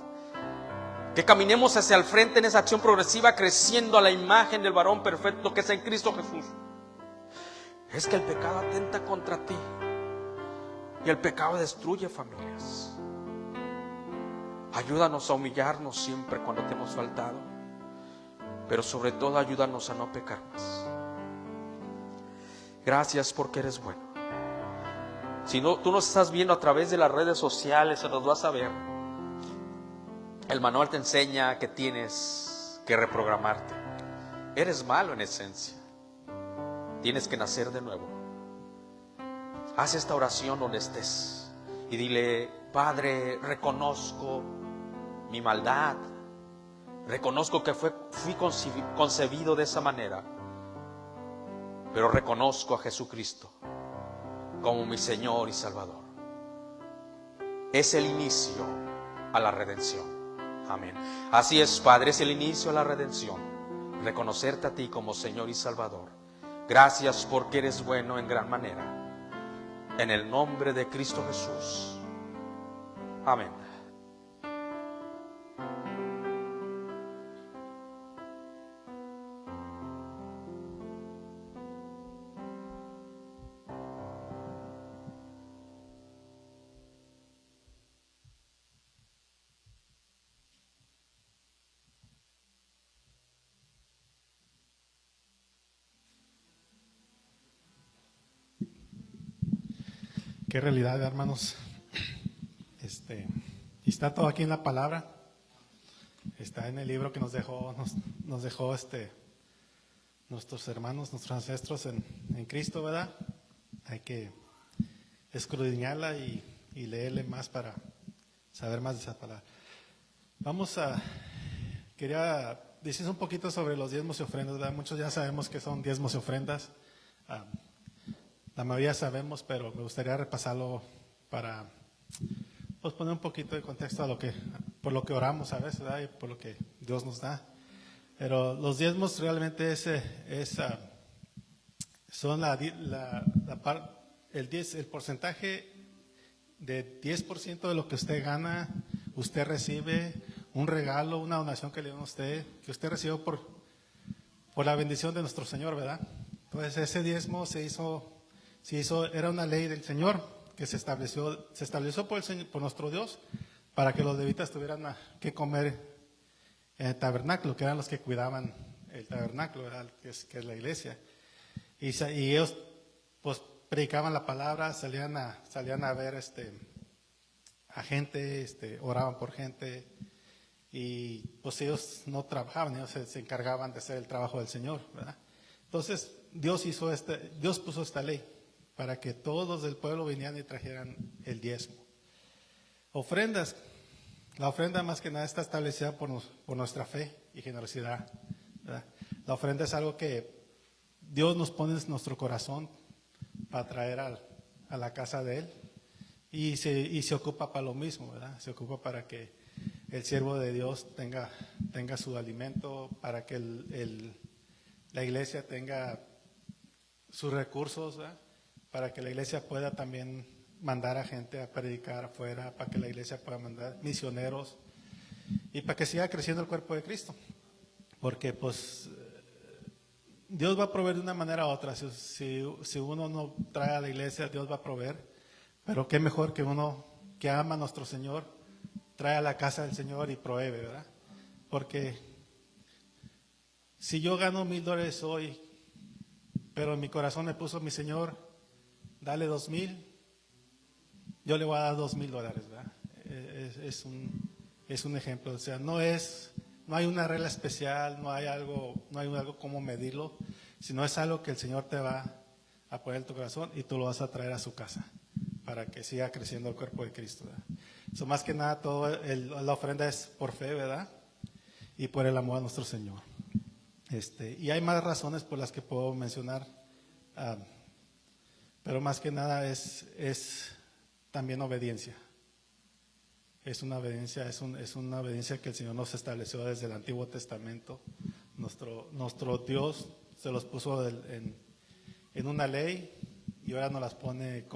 Que caminemos hacia el frente en esa acción progresiva, creciendo a la imagen del varón perfecto que es en Cristo Jesús. Es que el pecado atenta contra ti y el pecado destruye familias. Ayúdanos a humillarnos siempre cuando te hemos faltado, pero sobre todo ayúdanos a no pecar más. Gracias porque eres bueno. Si no, tú nos estás viendo a través de las redes sociales, se nos vas a ver. El manual te enseña que tienes que reprogramarte. Eres malo en esencia. Tienes que nacer de nuevo. Haz esta oración donde estés y dile: Padre, reconozco mi maldad. Reconozco que fui concebido de esa manera, pero reconozco a Jesucristo como mi Señor y Salvador. Es el inicio a la redención. Amén. Así es, Padre, es el inicio a la redención. Reconocerte a ti como Señor y Salvador. Gracias porque eres bueno en gran manera. En el nombre de Cristo Jesús. Amén. Qué realidad, hermanos. Y está todo aquí en la palabra. Está en el libro que nos dejó nuestros hermanos, nuestros ancestros en Cristo, ¿verdad? Hay que escudriñarla y leerle más para saber más de esa palabra. Quería decir un poquito sobre los diezmos y ofrendas, ¿verdad? Muchos ya sabemos que son diezmos y ofrendas. La mayoría sabemos, pero me gustaría repasarlo para poner un poquito de contexto por lo que oramos a veces, ¿verdad? Y por lo que Dios nos da. Pero los diezmos realmente son el porcentaje de 10% de lo que usted gana, usted recibe un regalo, una donación que le dio a usted, que usted recibió por la bendición de nuestro Señor, ¿verdad? Entonces ese diezmo se hizo, era una ley del Señor que se estableció por nuestro Dios para que los levitas tuvieran que comer en el tabernáculo, que eran los que cuidaban el tabernáculo, ¿verdad? Que es la iglesia. Y ellos pues predicaban la palabra, salían a ver a gente, oraban por gente, y pues ellos no trabajaban, ellos se encargaban de hacer el trabajo del Señor, ¿verdad? Entonces Dios puso esta ley para que todos los del pueblo vinieran y trajeran el diezmo. Ofrendas. La ofrenda más que nada está establecida por nuestra fe y generosidad, ¿verdad? La ofrenda es algo que Dios nos pone en nuestro corazón para traer a la casa de Él, y se ocupa para lo mismo, ¿verdad? Se ocupa para que el siervo de Dios tenga su alimento, para que la iglesia tenga sus recursos, ¿verdad? Para que la iglesia pueda también mandar a gente a predicar afuera, para que la iglesia pueda mandar misioneros y para que siga creciendo el cuerpo de Cristo. Porque pues Dios va a proveer de una manera u otra. Si uno no trae a la iglesia, Dios va a proveer. Pero qué mejor que uno que ama a nuestro Señor trae a la casa del Señor y provee, ¿verdad? Porque si yo gano $1,000 hoy, pero en mi corazón me puso mi Señor, dale 2,000, yo le voy a dar $2,000, ¿verdad? Es un ejemplo. O sea, no hay una regla especial, no hay algo como medirlo, sino es algo que el Señor te va a poner en tu corazón y tú lo vas a traer a su casa para que siga creciendo el cuerpo de Cristo, ¿verdad? Eso más que nada, la ofrenda es por fe, ¿verdad? Y por el amor a nuestro Señor. Y hay más razones por las que puedo mencionar, pero más que nada es también obediencia. Es una obediencia que el Señor nos estableció desde el Antiguo Testamento. Nuestro Dios se los puso en una ley, y ahora nos las pone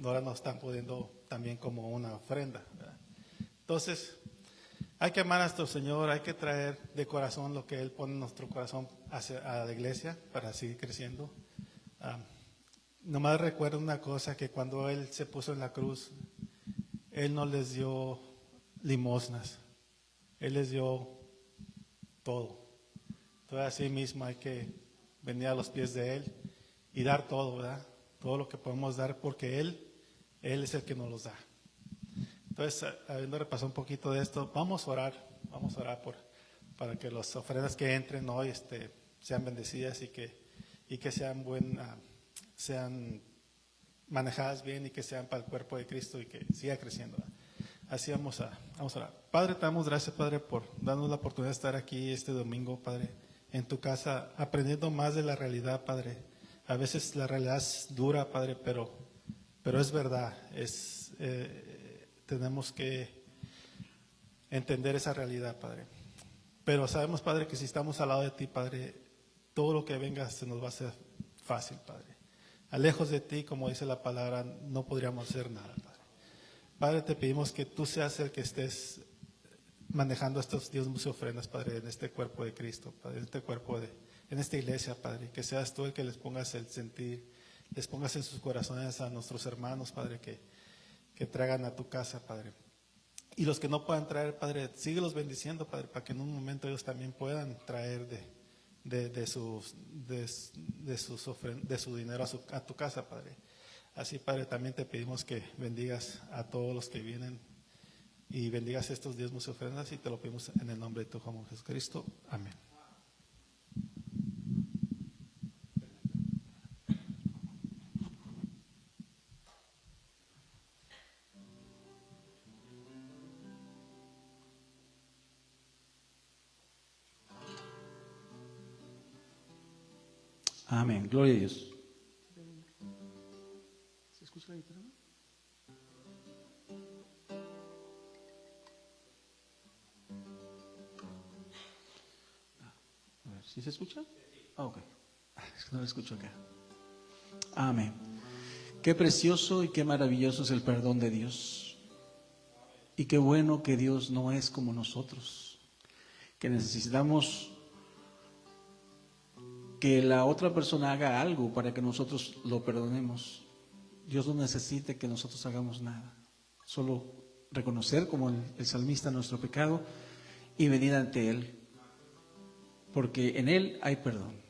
ahora nos están poniendo también como una ofrenda, ¿verdad? Entonces, hay que amar a nuestro Señor, hay que traer de corazón lo que Él pone en nuestro corazón a la iglesia para seguir creciendo. Nomás recuerdo una cosa, que cuando Él se puso en la cruz, Él no les dio limosnas, Él les dio todo. Entonces así mismo hay que venir a los pies de Él y dar todo, ¿verdad? Todo lo que podemos dar, porque Él es el que nos los da. Entonces, habiendo repasado un poquito de esto, vamos a orar para que las ofrendas que entren hoy sean bendecidas y que sean manejadas bien y que sean para el cuerpo de Cristo y que siga creciendo. Así vamos a orar. Padre, te damos gracias, Padre, por darnos la oportunidad de estar aquí este domingo, Padre, en tu casa, aprendiendo más de la realidad, Padre. A veces la realidad es dura, Padre, pero es verdad. Tenemos que entender esa realidad, Padre. Pero sabemos, Padre, que si estamos al lado de ti, Padre, todo lo que venga se nos va a hacer fácil, Padre. Lejos de ti, como dice la palabra, no podríamos hacer nada, Padre. Padre, te pedimos que tú seas el que estés manejando estos diezmos y ofrendas, Padre, en este cuerpo de Cristo, Padre, en esta iglesia, Padre, que seas tú el que les pongas el sentir, les pongas en sus corazones a nuestros hermanos, Padre, que traigan a tu casa, Padre. Y los que no puedan traer, Padre, síguelos bendiciendo, Padre, para que en un momento ellos también puedan traer de su dinero a tu casa, Padre. Así, Padre, también te pedimos que bendigas a todos los que vienen y bendigas estos diezmos y ofrendas, y te lo pedimos en el nombre de tu Hijo Jesucristo. Amén. Amén, gloria a Dios. ¿Se escucha la guitarra? A ver, ¿sí se escucha? Ah, ok. Es que no lo escucho acá. Amén. Qué precioso y qué maravilloso es el perdón de Dios. Y qué bueno que Dios no es como nosotros, que necesitamos que la otra persona haga algo para que nosotros lo perdonemos. Dios no necesita que nosotros hagamos nada, solo reconocer como el salmista nuestro pecado y venir ante Él, porque en Él hay perdón.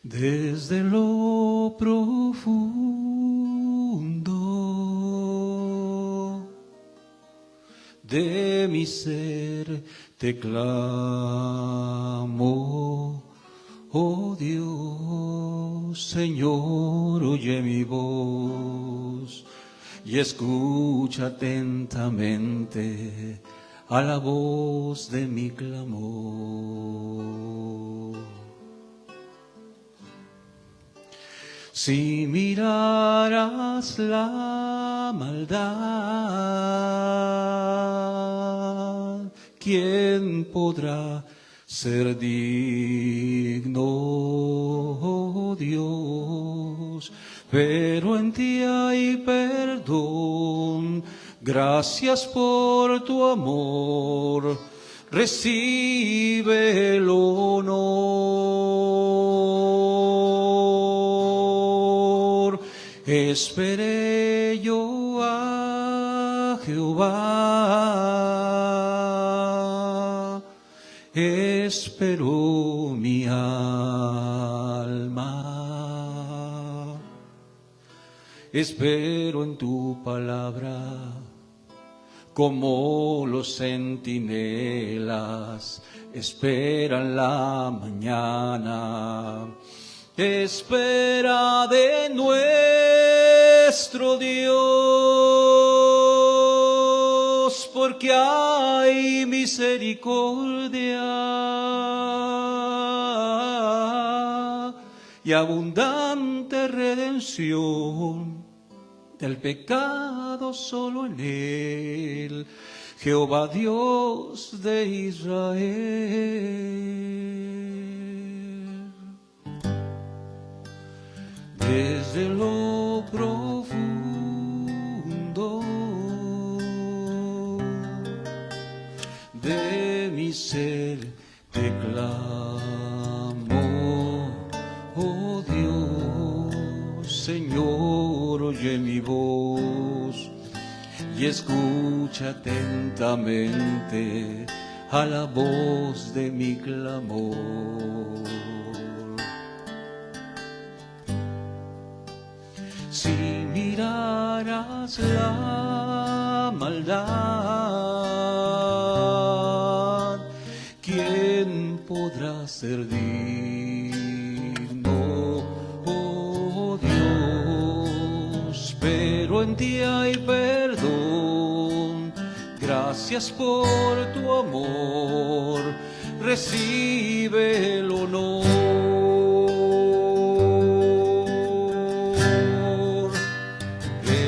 Desde lo profundo de mi ser te clamo, oh Dios, Señor, oye mi voz y escucha atentamente a la voz de mi clamor. Si miraras la maldad, ¿quién podrá ser digno, oh Dios? Pero en ti hay perdón, gracias por tu amor, recibe el honor. Esperé yo a Jehová, esperó mi alma, espero en tu palabra, como los centinelas esperan la mañana. Espera de nuestro Dios, porque hay misericordia y abundante redención. Del pecado solo en Él, Jehová Dios de Israel. Desde lo profundo de mi ser te clamo, oh Dios, Señor, oye mi voz y escucha atentamente a la voz de mi clamor. Si miraras la maldad, ¿quién podrá ser digno, oh Dios? Pero en ti hay perdón, gracias por tu amor, recibe el honor.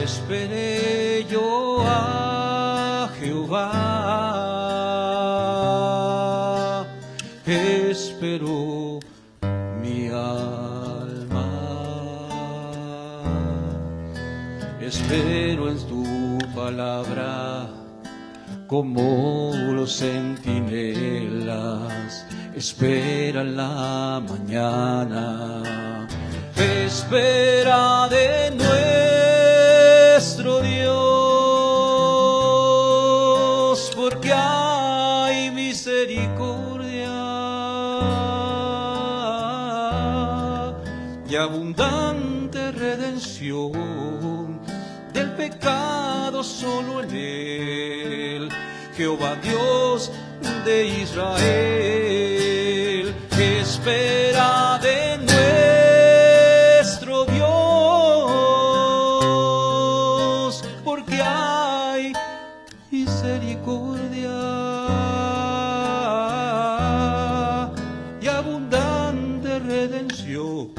Esperé yo a Jehová, esperó mi alma, espero en tu palabra, como los centinelas esperan la mañana. Espera de nuestro Dios, porque hay misericordia y abundante redención. Del pecado solo en Él, Jehová Dios de Israel, espera de nuestro Dios, porque hay misericordia y abundante redención.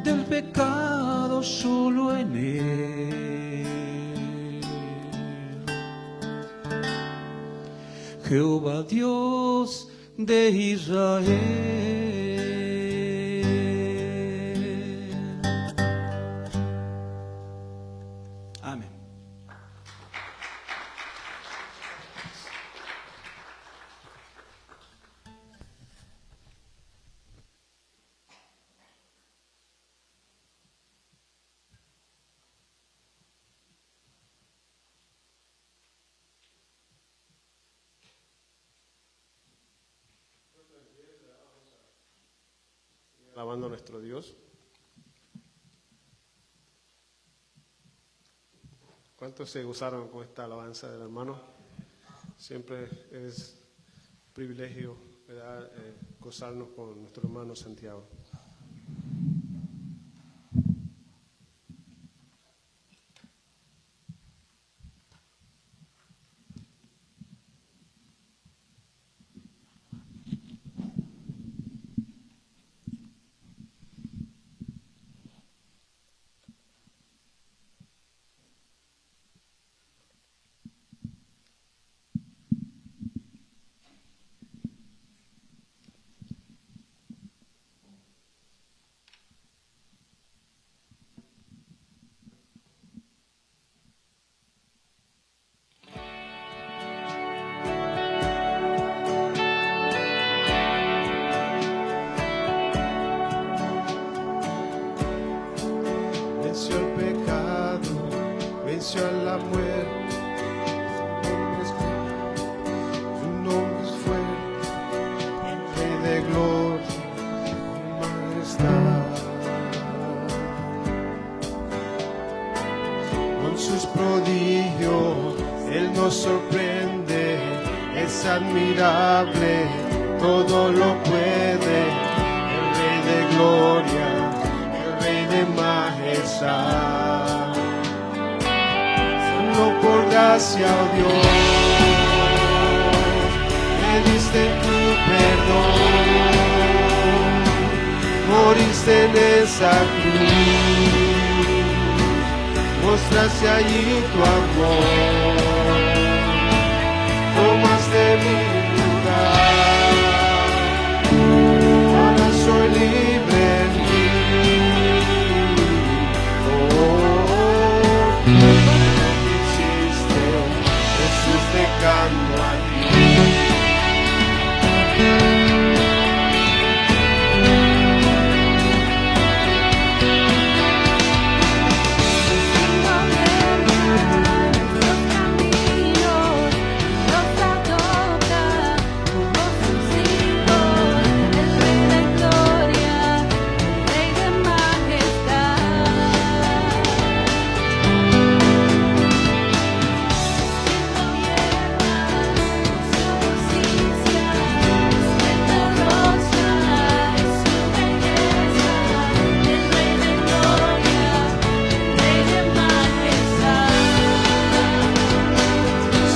Del pecado solo en Él, Jehová Dios de Israel. alabando a nuestro Dios. ¿Cuántos se gozaron con esta alabanza del hermano? Siempre es un privilegio, ¿verdad? Gozarnos con nuestro hermano Santiago. Venció el pecado, venció a la muerte. Su nombre es fuerte, Rey de gloria y majestad. Con sus prodigios Él nos sorprende, es admirable, todo lo puede. El Rey de gloria, el Rey de majestad. Solo por gracia, oh Dios, me diste tu perdón, moriste en esa cruz, mostraste allí tu amor, tomaste mi lugar, ahora soy libre en ti. Hiciste, Jesús, te canto a ti.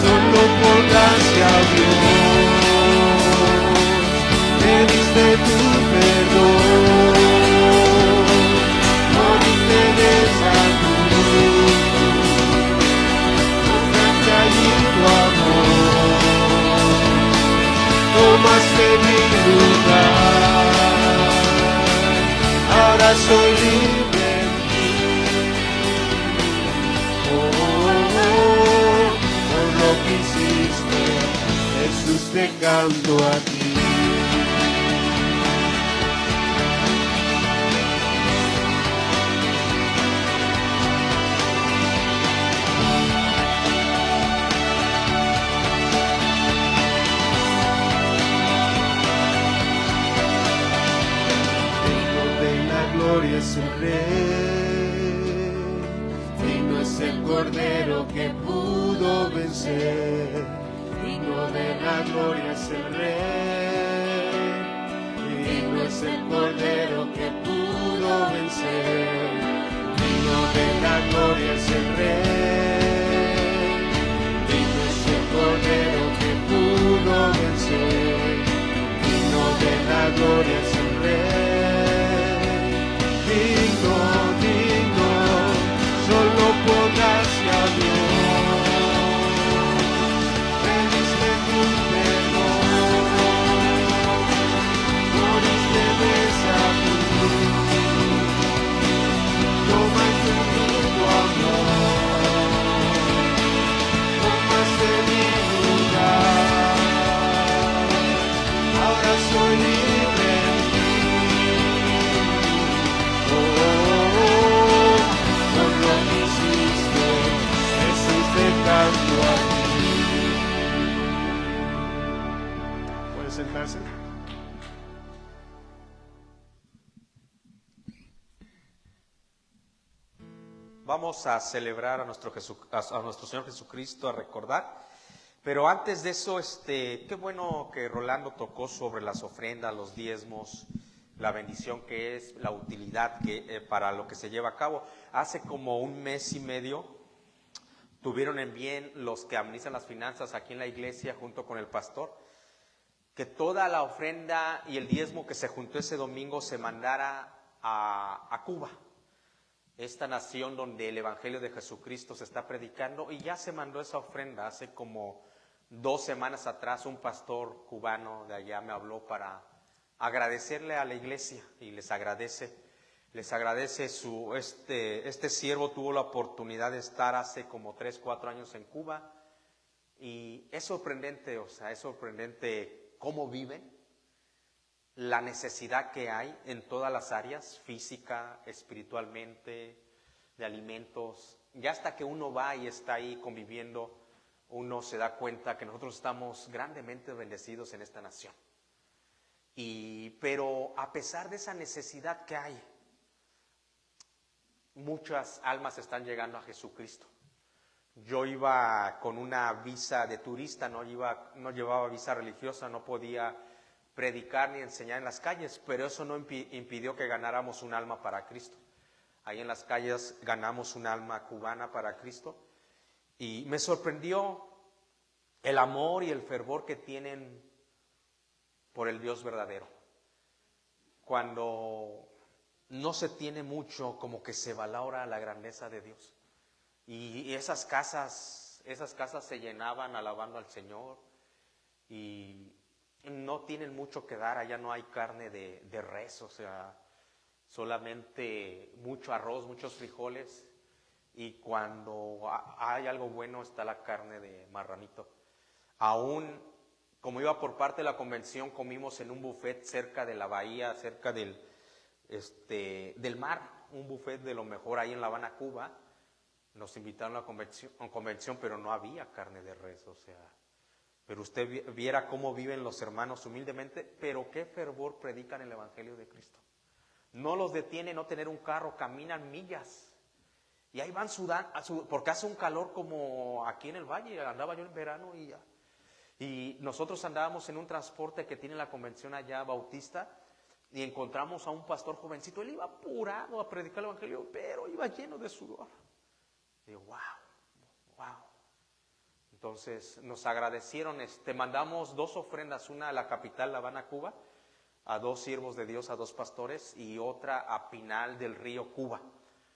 Solo por gracia, Dios, me diste tu perdón, moriste en esa cruz, mostraste allí tu amor, tomaste mi lugar, ahora soy libre en ti. Por lo que hiciste, Jesús, te canto a ti. Digno de la gloria es el Rey, digno es el Cordero que pudo vencer. Digno de la gloria es el Rey, digno es el Cordero que pudo vencer. Digno de la gloria es el Rey, digno es el Cordero que pudo vencer. Digno de la gloria es el Rey, digno, digno, solo por gracia, Dios. Soy libre. vamos a celebrar a nuestro Señor Jesucristo, a recordar. Pero antes de eso, qué bueno que Rolando tocó sobre las ofrendas, los diezmos, la bendición que es, la utilidad que para lo que se lleva a cabo. Hace como un mes y medio tuvieron en bien los que administran las finanzas aquí en la iglesia junto con el pastor, que toda la ofrenda y el diezmo que se juntó ese domingo se mandara a Cuba, esta nación donde el Evangelio de Jesucristo se está predicando, y ya se mandó esa ofrenda. Hace como 2 semanas atrás un pastor cubano de allá me habló para agradecerle a la iglesia, y les agradece su, este siervo tuvo la oportunidad de estar hace como 3-4 años en Cuba, y es sorprendente, es sorprendente cómo viven, la necesidad que hay en todas las áreas, física, espiritualmente, de alimentos. Ya hasta que uno va y está ahí conviviendo, uno se da cuenta que nosotros estamos grandemente bendecidos en esta nación. Pero a pesar de esa necesidad que hay, muchas almas están llegando a Jesucristo. Yo iba con una visa de turista, no llevaba visa religiosa, no podía predicar ni enseñar en las calles, pero eso no impidió que ganáramos un alma para Cristo. Ahí en las calles ganamos un alma cubana para Cristo, y me sorprendió el amor y el fervor que tienen por el Dios verdadero. Cuando no se tiene mucho, como que se valora la grandeza de Dios. Y esas casas se llenaban alabando al Señor, y no tienen mucho que dar. Allá no hay carne de res, solamente mucho arroz, muchos frijoles, y cuando hay algo bueno está la carne de marranito. Aún como iba por parte de la convención, comimos en un buffet cerca de la bahía, cerca del mar, un buffet de lo mejor ahí en La Habana, Cuba. Nos invitaron a la convención, pero no había carne de res, pero usted viera cómo viven los hermanos humildemente, pero qué fervor predican el Evangelio de Cristo. No los detiene no tener un carro, caminan millas, y ahí van sudando, porque hace un calor como aquí en el valle. Andaba yo en verano y nosotros andábamos en un transporte que tiene la convención allá, Bautista, y encontramos a un pastor jovencito. Él iba apurado a predicar el Evangelio, pero iba lleno de sudor. Digo, wow. Entonces nos agradecieron, mandamos 2 ofrendas, una a la capital, La Habana, Cuba, a 2 siervos de Dios, a 2 pastores, y otra a Pinal del Río, Cuba,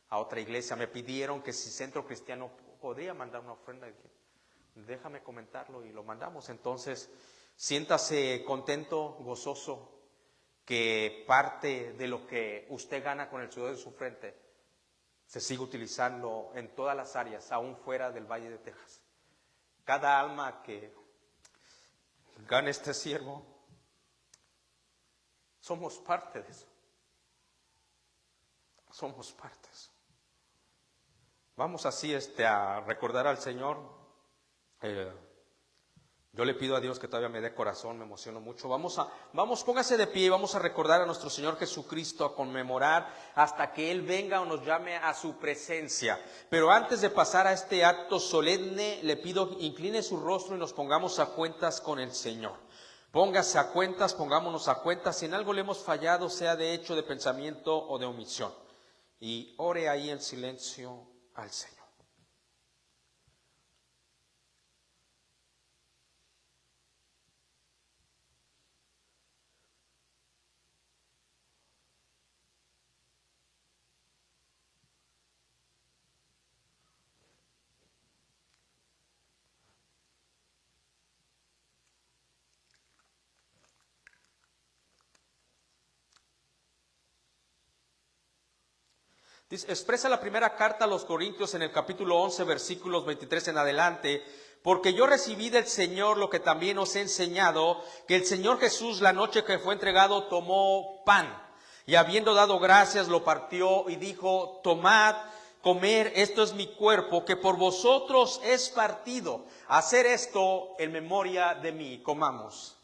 a otra iglesia. Me pidieron que si Centro Cristiano podría mandar una ofrenda, y dije, déjame comentarlo, y lo mandamos. Entonces, siéntase contento, gozoso, que parte de lo que usted gana con el sudor de su frente se sigue utilizando en todas las áreas, aún fuera del Valle de Texas. Cada alma que gane este siervo, somos parte de eso. Somos parte de eso. Vamos así a recordar al Señor. Yo le pido a Dios que todavía me dé corazón, me emociono mucho. Póngase de pie y vamos a recordar a nuestro Señor Jesucristo, a conmemorar hasta que Él venga o nos llame a su presencia. Pero antes de pasar a este acto solemne, le pido incline su rostro y nos pongamos a cuentas con el Señor. Póngase a cuentas, pongámonos a cuentas. Si en algo le hemos fallado, sea de hecho, de pensamiento o de omisión. Y ore ahí en silencio al Señor. Expresa la primera carta a los Corintios en el capítulo 11, versículos 23 en adelante. Porque yo recibí del Señor lo que también os he enseñado, que el Señor Jesús, la noche que fue entregado, tomó pan, y habiendo dado gracias, lo partió y dijo: tomad, comer, esto es mi cuerpo, que por vosotros es partido. Hacer esto en memoria de mí. Comamos.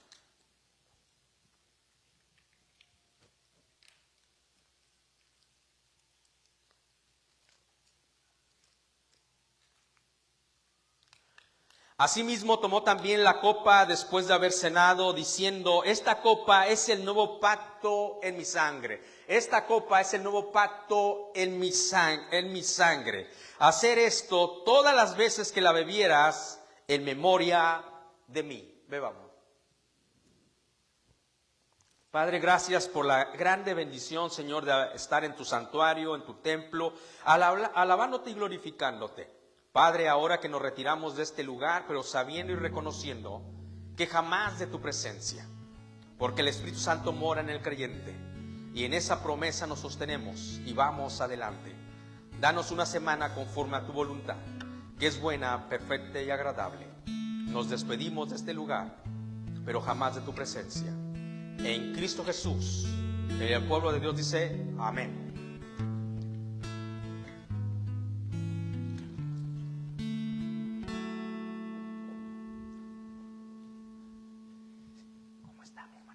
Asimismo tomó también la copa después de haber cenado, diciendo: esta copa es el nuevo pacto en mi sangre. Esta copa es el nuevo pacto en mi sangre. Hacer esto todas las veces que la bebieras en memoria de mí. Bebamos. Padre, gracias por la grande bendición, Señor, de estar en tu santuario, en tu templo, alabándote y glorificándote. Padre, ahora que nos retiramos de este lugar, pero sabiendo y reconociendo que jamás de tu presencia, porque el Espíritu Santo mora en el creyente, y en esa promesa nos sostenemos y vamos adelante. Danos una semana conforme a tu voluntad, que es buena, perfecta y agradable. Nos despedimos de este lugar, pero jamás de tu presencia. En Cristo Jesús, el pueblo de Dios dice: amén. ¿Cómo está, mi hermano?